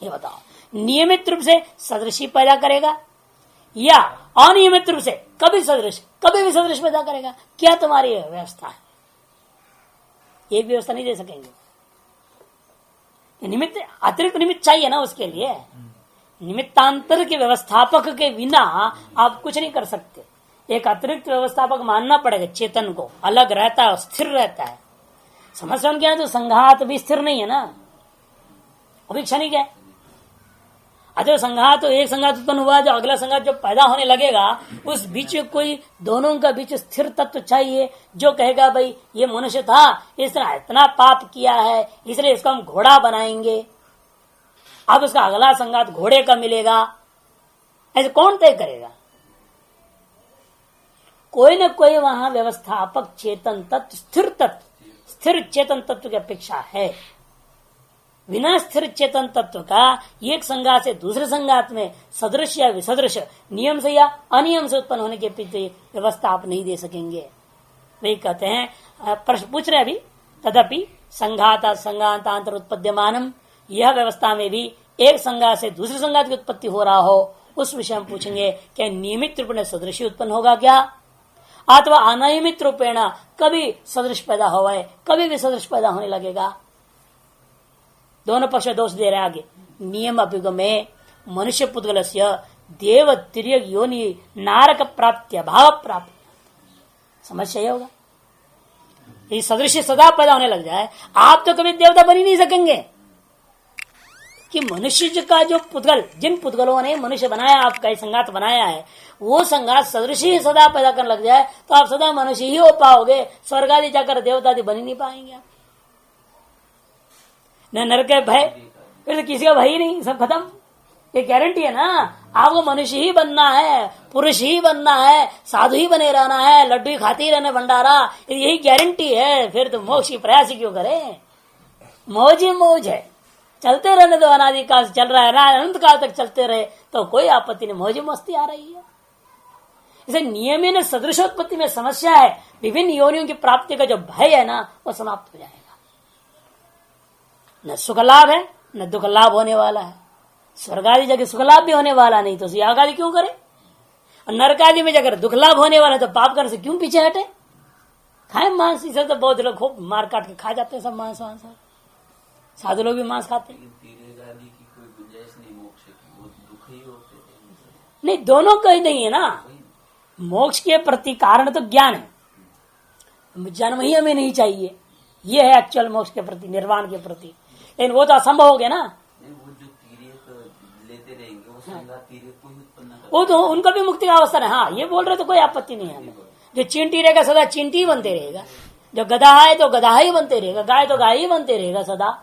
ये बताओ, नियमित रूप से सदृशी पैदा करेगा या अनियमित रूप से कभी सदृश कभी भी सदृश पैदा करेगा? क्या तुम्हारी व्यवस्था है? एक व्यवस्था नहीं दे सकेंगे। निमित्त अतिरिक्त निमित्त चाहिए ना उसके लिए। निमित्तांतर के व्यवस्थापक के बिना आप कुछ नहीं कर सकते। एक अतिरिक्त व्यवस्थापक मानना पड़ेगा। चेतन को अलग रहता है, स्थिर रहता है। समस्या क्या है, तो संघात भी स्थिर नहीं है ना, अभी क्षणिक है। अच्छा संघात, तो एक संघात उत्पन्न हुआ, जो अगला संघात जो पैदा होने लगेगा उस बीच कोई दोनों का बीच स्थिर तत्व चाहिए जो कहेगा भाई ये मनुष्य था, इसने इतना पाप किया है इसलिए इसको हम घोड़ा बनाएंगे, अब उसका अगला संघात घोड़े का मिलेगा। ऐसे कौन तय करेगा? कोई न कोई वहां व्यवस्थापक चेतन तत्व, स्थिर तत्व, स्थिर चेतन तत्व की अपेक्षा है। बिना स्थिर चेतन तत्व का एक संघात से दूसरे संघात में सदृश या विसदृश, नियम से या अनियम से उत्पन्न होने के पीछे व्यवस्था आप नहीं दे सकेंगे। वही कहते हैं, प्रश्न पूछ रहे अभी, तदपि संघात संघातांतर उत्पद्यमानम, यह व्यवस्था में भी एक संघात से दूसरे संघात की उत्पत्ति हो रहा हो, उस विषय में पूछेंगे क्या नियमित रूप में सदृश उत्पन्न होगा क्या, अथवा अनियमित रूपेण कभी सदृश पैदा हुआ है, कभी भी सदृश पैदा होने लगेगा। दोनों पक्ष दोष दे रहे आगे। नियम अभिगमे मनुष्य पुद्गल देव तिर्यक योनि नारक प्राप्त्य भाव प्राप्त, समस्या होगा। ये सदृश्य सदा पैदा होने लग जाए, आप तो कभी देवता बन ही नहीं सकेंगे। कि मनुष्य का जो पुद्गल, जिन पुद्गलों ने मनुष्य बनाया, आपका संघात बनाया है, वो संघात सदृशी सदा पैदा करने लग जाए तो आप सदा मनुष्य ही हो पाओगे, स्वर्ग आदि जाकर देवता आदि बन ही नहीं पाएंगे आप। न नरक के भय, फिर तो किसी का भय ही नहीं, सब खत्म। ये गारंटी है ना, आपको मनुष्य ही बनना है, पुरुष ही बनना है, साधु ही बने रहना है, लड्डू ही खाते ही रहना भंडारा, यही गारंटी है। फिर तो मोक्ष की प्रयास ही क्यों करें? मौज ही मौज है, चलते रहने दो। अनादि काल से चल रहा है ना, अनंत काल तक चलते रहे तो कोई आपत्ति नहीं, मौज मस्ती आ रही है। इसे नियमित सदृशोत्पत्ति में समस्या है। विभिन्न योनियों की प्राप्ति का जो भय है ना, वो समाप्त हो जाएगा। न सुख लाभ है न दुख लाभ होने वाला है। स्वर्ग आदि जगह सुख लाभ भी होने वाला नहीं तो याग आदि क्यों करे? और नरक आदि में जगह दुख लाभ होने वाला है तो पाप करने से क्यों पीछे हटे? खाए मांस, इसे तो बहुत लोग खूब मार काट के खा जाते हैं सब मांस वांस। साधु लोग भी मांस खाते हैं। नहीं, दोनों का ही नहीं है ना। मोक्ष के प्रति कारण तो ज्ञान है, जन्म ही हमें नहीं चाहिए, ये है एक्चुअल मोक्ष के प्रति, निर्वाण के प्रति। लेकिन वो तो असंभव हो गया ना। वो जो लेते रहेंगे वो तो उनका भी मुक्ति का अवसर है। हाँ, ये बोल रहे तो कोई आपत्ति नहीं है हमें। जो चींटी रहेगा सदा चींटी ही बनते रहेगा, जो गधा है तो गधा ही बनते रहेगा, गाय तो गाय ही बनते रहेगा सदा।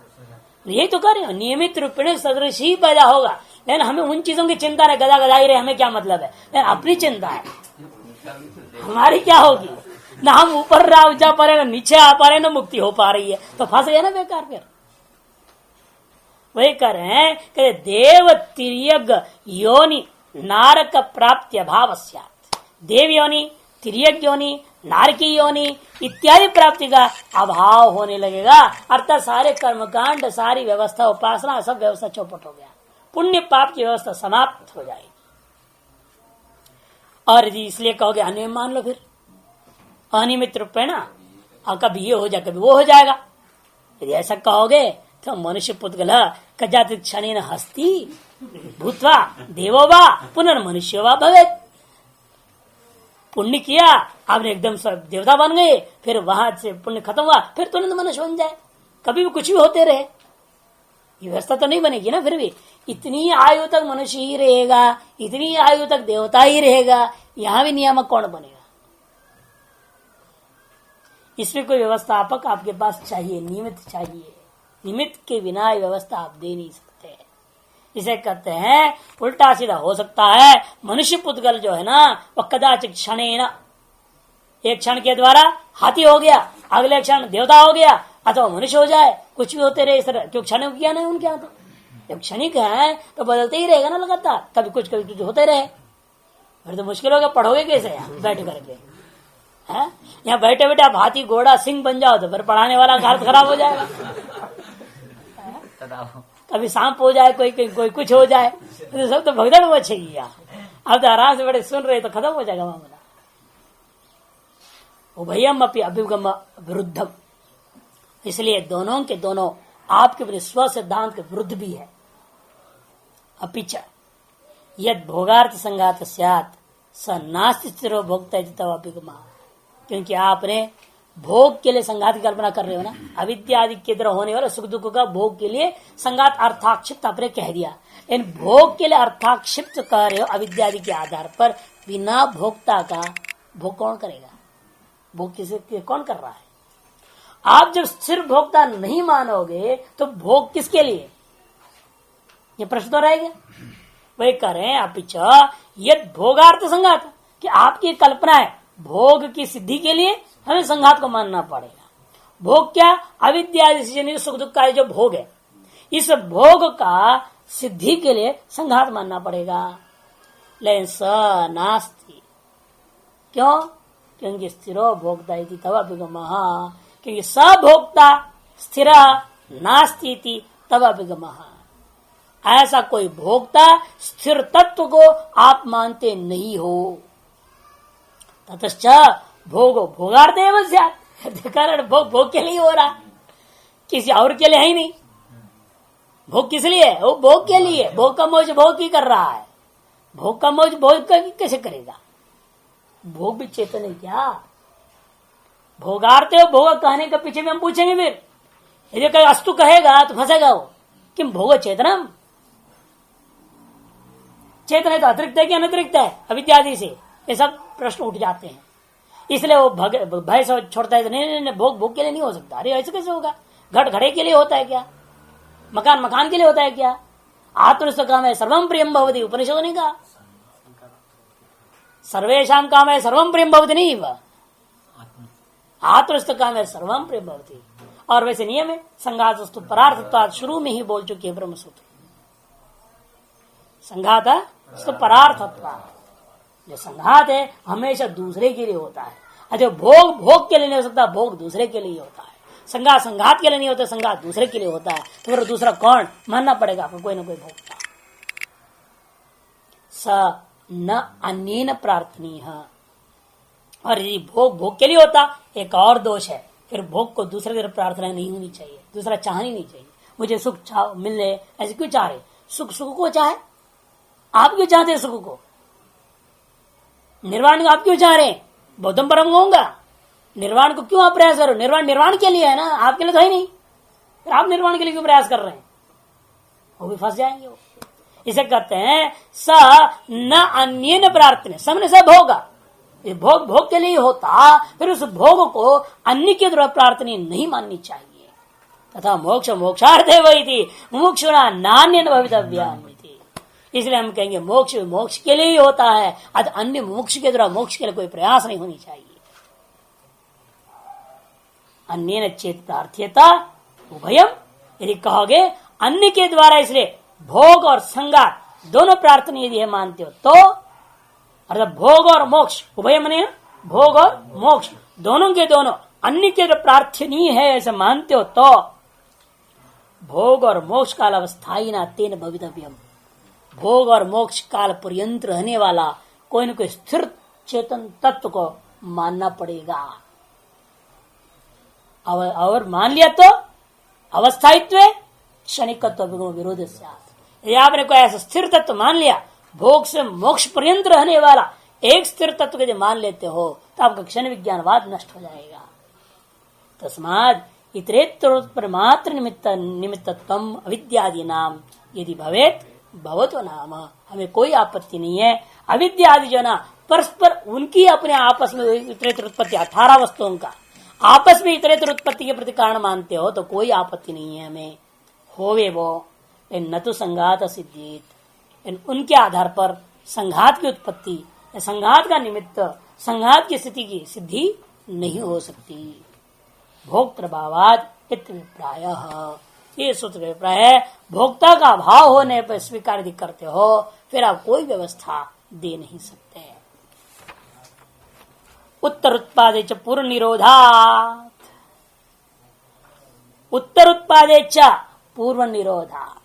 यही तो कर रहे हो, नियमित रूप में सदृश ही पैदा होगा। लेकिन हमें उन चीजों की चिंता नहीं, गधा गधा ही रहे, हमें क्या मतलब है। लेकिन अपनी चिंता है हमारी क्या होगी, ना हम ऊपर जा पा रहे, ना नीचे आ पा रहे, ना मुक्ति हो पा रही है, तो फंस गए ना बेकार। फिर वही कर रहे हैं कि देव तिर्यग योनि नारक प्राप्ति अभाव, देव योनि, तिर्यक योनि, नारकी योनि इत्यादि प्राप्ति का अभाव होने लगेगा। अर्थात सारे कर्मकांड, सारी व्यवस्था, उपासना, सब व्यवस्था चौपट हो गया, पुण्य पाप की व्यवस्था समाप्त हो जाएगी। और यदि इसलिए कहोगे अनियम मान लो, फिर अनियमित रूप है ना, कभी ये हो जाए कभी वो हो जाएगा। यदि ऐसा कहोगे तो मनुष्य पुद्गल कदाचित क्षणेन हस्ति भूत्वा देवो वा पुनर्मनुष्यो वा भवेत्। पुण्य किया आपने, एकदम सब देवता बन गए, फिर वहां से पुण्य खत्म हुआ, फिर तुरंत मनुष्य बन जाए, कभी भी कुछ भी होते रहे, ये व्यवस्था तो नहीं बनेगी ना। फिर भी इतनी आयु तक मनुष्य ही रहेगा, इतनी आयु तक देवता ही रहेगा, यहां भी नियामक कौन बनेगा? इसमें कोई व्यवस्थापक आपके पास चाहिए, निमित्त चाहिए। निमित्त के बिना व्यवस्था आप दे नहीं सकते। इसे कहते हैं उल्टा सीधा हो सकता है। मनुष्य पुद्गल जो है ना, वह कदाचित क्षणेन, एक क्षण के द्वारा हाथी हो गया, अगले क्षण देवता हो गया, अथवा मनुष्य हो जाए, कुछ भी होते रहे इस तरह। क्यों क्षण किया नहीं उनके यहाँ, तो जब क्षणिक है तो बदलते ही रहेगा ना लगातार, कभी कुछ होते रहे। फिर तो मुश्किल होगा, पढ़ोगे कैसे यहाँ बैठ करके? है यहाँ बैठे बैठे आप हाथी घोड़ा सिंह बन जाओ तो फिर पढ़ाने वाला हालत खराब हो जाएगा। कभी सांप हो जाए, कोई कुछ हो जाए, तो सब तो भगदड़ मचेगी। अब तो आराम से बड़े सुन रहे तो खत्म हो जाएगा मामला। उभयम अपि अभिगम विरुद्धम, इसलिए दोनों के दोनों आपके अपने स्व सिद्धांत के विरुद्ध भी है। अपिच यद भोगार्थ संघात स्यात् स नास्ति स्थिरो भोक्ता तव अभिगम, क्योंकि आपने भोग के लिए संघात की कल्पना कर रहे हो ना, अविद्या आदि के द्वारा होने वाले सुख दुख का भोग के लिए संघात अर्थाक्षिप्त आपने कह दिया। लेकिन भोग के लिए अर्थाक्षिप्त कह रहे हो अविद्या आदि के आधार पर, बिना भोक्ता का भोग कौन करेगा? भोग किसे कौन कर रहा है? आप जब स्थिर भोक्ता नहीं मानोगे तो भोग किसके लिए? ये प्रश्न तो रहेगा। वही करें अपिच यद भोगार्थ संघात, कि आपकी कल्पना है भोग की सिद्धि के लिए हमें संघात को मानना पड़ेगा। भोग क्या? अविद्या से सुख दुख का जो भोग है, इस भोग का सिद्धि के लिए संघात मानना पड़ेगा। लेकिन स नास्ति, क्यों? क्योंकि स्थिरो भोक्ता इति तव अभिगमः, क्योंकि सभोक्ता स्थिर नास्ति तव अभिगमः। ऐसा कोई भोक्ता स्थिर तत्व को आप मानते नहीं हो। ततश्च भोगो भोगार्थेव स्यात्, कारण भोग के लिए हो रहा, किसी और के लिए है ही नहीं। भोग किस लिए? वो भोग के लिए, भोग का मौज भोग ही कर रहा है। भोग का मौज भोग कैसे करेगा? भोग भी चेतन है क्या? भोगार्थ भोग कहने के पीछे भी हम पूछेंगे, फिर यदि कोई अस्तु कहेगा तो फंसेगा वो। किम भोग चेतनम? चेतन है तो अतिरिक्त है कि अनतिरिक्त है अविद्यादि से? ये सब प्रश्न उठ जाते हैं। इसलिए वो भय से छोड़ता है, नहीं भोग के लिए नहीं हो सकता। अरे ऐसे कैसे होगा? घट घड़े के लिए होता है क्या? मकान मकान के लिए होता है क्या? आत्मनिष्ठ काम है सर्वम प्रियम भवति, उपनिषद ने कहा सर्वेशाम काम है सर्वम प्रियम भवति, नहीं वह आत्मनिष्ठ काम है सर्वम प्रियम भवति। और वैसे नियम है संघातस्तु परार्थत्वात्, शुरू में ही बोल चुके ब्रह्म सूत्र। संघातस्तु परार्थत्वात्, जो संघात है हमेशा दूसरे के लिए होता है। अच्छा भोग के लिए नहीं हो सकता, भोग दूसरे के लिए होता है। संघात के लिए नहीं होता, संघात दूसरे के लिए होता है। तो फिर दूसरा कौन मानना पड़ेगा आपको? कोई ना कोई भोगता। स न अन्येन प्रार्थनीय, और यदि भोग के लिए होता, एक और दोष है, फिर भोग को दूसरे की तरफ प्रार्थना नहीं होनी चाहिए, दूसरा चाहनी नहीं चाहिए। मुझे सुख मिले, ऐसे क्यों चाह रहे? सुख को चाहे, आप क्यों चाहते हैं सुख को? निर्वाण को आप क्यों चाह रहे हैं? बौद्धम परम होगा, निर्वाण को क्यों आप प्रयास करो? निर्वाण के लिए है ना, आपके लिए तो है नहीं। फिर आप निर्वाण के लिए क्यों प्रयास कर रहे हैं? वो भी फंस जाएंगे वो। इसे कहते हैं स न अन्येन प्रार्थना, सामने सब होगा, ये भोग के लिए होता, फिर उस भोग को अन्य के द्वारा प्रार्थना नहीं माननी चाहिए। तथा मोक्ष मोक्षार्थे वही मुमुक्षुना नान्यन भवितव्यम्, इसलिए हम कहेंगे मोक्ष के लिए ही होता है, अन्य मोक्ष के द्वारा मोक्ष के लिए कोई प्रयास नहीं होनी चाहिए। अन्य चेत प्रार्थ्यता उभयम, यदि कहोगे अन्य के द्वारा, इसलिए भोग और संघात दोनों प्रार्थना यदि है मानते हो तो, अर्थात भोग और मोक्ष उभयम ने भोग और मोक्ष दोनों के दोनों अन्य के प्रार्थनीय है ऐसे मानते हो तो भोग और मोक्ष काल अवस्थाई ना तेन भवितव्यम, भोग और मोक्ष काल पर्यंत रहने वाला कोई न कोई स्थिर चेतन तत्व को मानना पड़ेगा। और मान लिया तो अवस्थायित्व क्षणिकत्व विरोध से आपने कोई ऐसा स्थिर तत्व मान लिया, भोग से मोक्ष पर्यंत रहने वाला एक स्थिर तत्व यदि मान लेते हो तो आपका क्षण विज्ञानवाद नष्ट हो जाएगा। तस्माद इतरेतर परमात्र निमित्तत्वम अविद्यादि नाम यदि भवेत भवतो नाम, हमें कोई आपत्ति नहीं है अविद्यादि जो ना परस्पर उनकी अपने आपस में इतरेतर उत्पत्ति 18 वस्तुओं का आपस में इतरेतर उत्पत्ति के प्रति कारण मानते हो तो कोई आपत्ति नहीं है हमें, होवे वो न तो संघात सिद्धित, उनके आधार पर संघात की उत्पत्ति संघात का निमित्त संघात की स्थिति की सिद्धि नहीं हो सकती। भोक्तृभावाद अभिप्राय, ये सूत्र अभिप्राय है भोक्ता का अभाव होने पर स्वीकार यदि करते हो फिर आप कोई व्यवस्था दे नहीं सकते। उत्तर उत्पादे च पूर्व निरोधात, उत्तर उत्पादे च पूर्व निरोधात,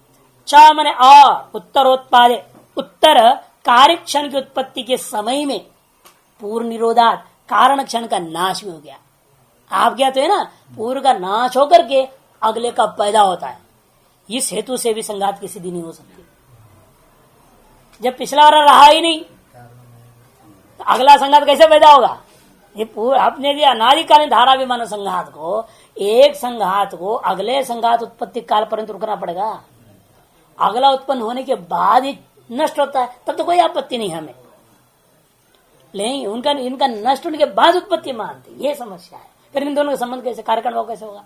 च मने और उत्तरोत्पादे उत्तर कार्य क्षण की उत्पत्ति के समय में पूर्व निरोधात कारण क्षण का नाश भी हो गया। आप क्या तो है ना पूर्व का नाश होकर के अगले का पैदा होता है, इस हेतु से भी संघात की सिद्धि नहीं हो सकती। जब पिछला वाला रहा ही नहीं तो अगला संघात कैसे पैदा होगा? ये पूर्व आपने भी अनादिकालीन धारा भी माना संघात को, एक संघात को अगले संघात उत्पत्ति काल पर्यंत रुकना पड़ेगा। अगला उत्पन्न होने के बाद ही नष्ट होता है तब तो कोई आपत्ति नहीं हमें, लेकिन उनका इनका नष्ट होने के बाद उत्पत्ति मानते, ये समस्या है। फिर इन दोनों का संबंध कैसे, कार्यकारण भाव कैसे होगा?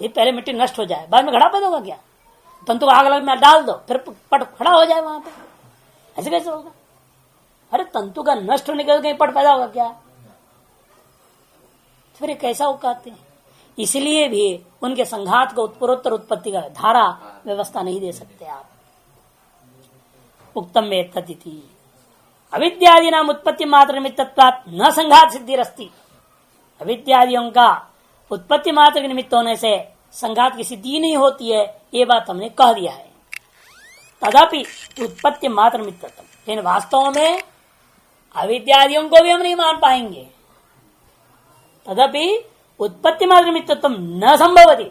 ये पहले मिट्टी नष्ट हो जाए बाद में घड़ा पैदा होगा क्या? तंतु को आग लग में डाल दो फिर पट खड़ा हो जाए वहां पे, ऐसे कैसे होगा? अरे तंतु का नष्ट होने के बाद कहीं पट पैदा होगा क्या? फिर ये कैसा उकाते हैं? इसलिए भी उनके संघात को उत्तरोत्तर उत्पत्ति का धारा व्यवस्था नहीं दे सकते आप। उक्तम में तदिति अविद्यादि नाम उत्पत्ति मात्र निमित्तत्वात् न संघात सिद्धिरस्ति, अविद्यादियों का उत्पत्ति मात्र के निमित्त होने से संघात की सिद्धि नहीं होती है, ये बात हमने कह दिया है। तदापि उत्पत्ति मात्र निमित्तत्व, लेकिन वास्तव में अविद्यादियों को भी हम नहीं मान पाएंगे। तदपि उत्पत्ति मात्र निमित्तत्व न संभवति,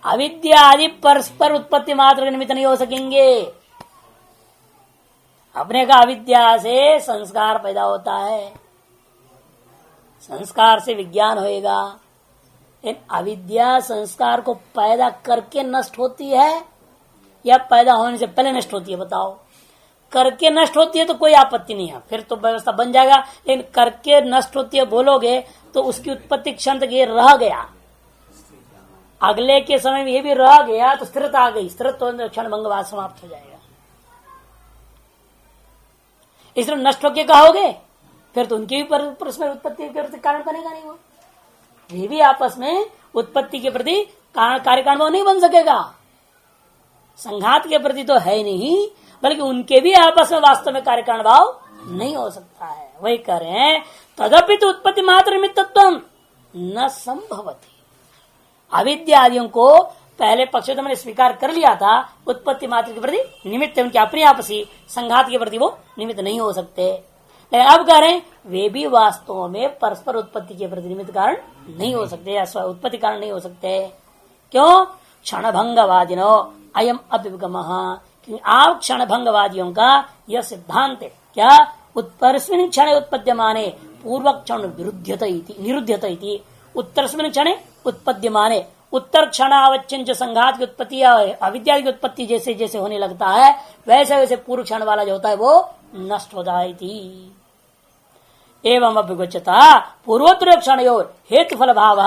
अविद्यादि परस्पर उत्पत्ति मात्र के निमित्त नहीं हो सकेंगे। अपने का अविद्या से संस्कार पैदा होता है, संस्कार से विज्ञान होएगा, लेकिन अविद्या संस्कार को पैदा करके नष्ट होती है या पैदा होने से पहले नष्ट होती है? बताओ। करके नष्ट होती है तो कोई आपत्ति नहीं है, फिर तो व्यवस्था बन जाएगा। लेकिन करके नष्ट होती है बोलोगे तो उसकी उत्पत्ति क्षण तक ये रह गया, अगले के समय में ये भी रह गया तो स्थिरता आ गई, स्थिरत्व क्षण भंगवाद समाप्त हो जाएगा। इसलिए नष्ट होके कहोगे फिर तो उनकी भी परस्पर उत्पत्ति के प्रति कारण बनेगा नहीं, वो ये भी आपस में उत्पत्ति के प्रति कार्यकारण नहीं बन सकेगा। संघात के प्रति तो है नहीं, बल्कि उनके भी आपस में वास्तव में कार्यकारण भाव नहीं हो सकता है। वही कह रहे हैं तदपि तो उत्पत्ति मात्र निमित्तत्व न संभवति, अविद्यादियों को पहले पक्ष तो मैंने स्वीकार कर लिया था, उत्पत्ति मात्र के प्रति निमित्त उनके अपने आपसी संघात के प्रति वो निमित्त नहीं हो सकते। लेकिन अब कह रहे हैं वे भी वास्तव में परस्पर उत्पत्ति के प्रति निमित्त कारण नहीं हो सकते या उत्पत्ति कारण नहीं हो सकते। क्यों? क्षणभंगवादिनो अयम अभिगम, क्योंकि आप क्षणभंगवादियों का यह सिद्धांत है क्या? उत्तरस्मिन् क्षणे उत्पद्यमाने पूर्व क्षण निरुध्यत इति, उत्तरस्मिन् क्षणे उत्पद्यमाने, उत्तर क्षणावच्छिन्न जो संघात की उत्पत्ति या अविद्या की उत्पत्ति जैसे जैसे होने लगता है वैसे वैसे पूर्व क्षण वाला जो होता है वो नष्ट हो जाती। एवं अभिगोचता पूर्वोत्तर क्षणयोर हेतु फल भाव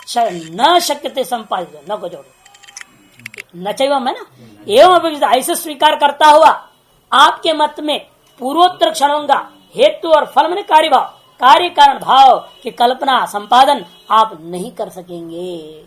न शक्यते संपादित, न को जोड़ो न चाहिए है ना। एवं अभिगोचता ऐसे स्वीकार करता हुआ आपके मत में पूर्वोत्तर क्षणों का हेतु और फल में कार्य भाव कार्य कारण भाव की कल्पना संपादन आप नहीं कर सकेंगे।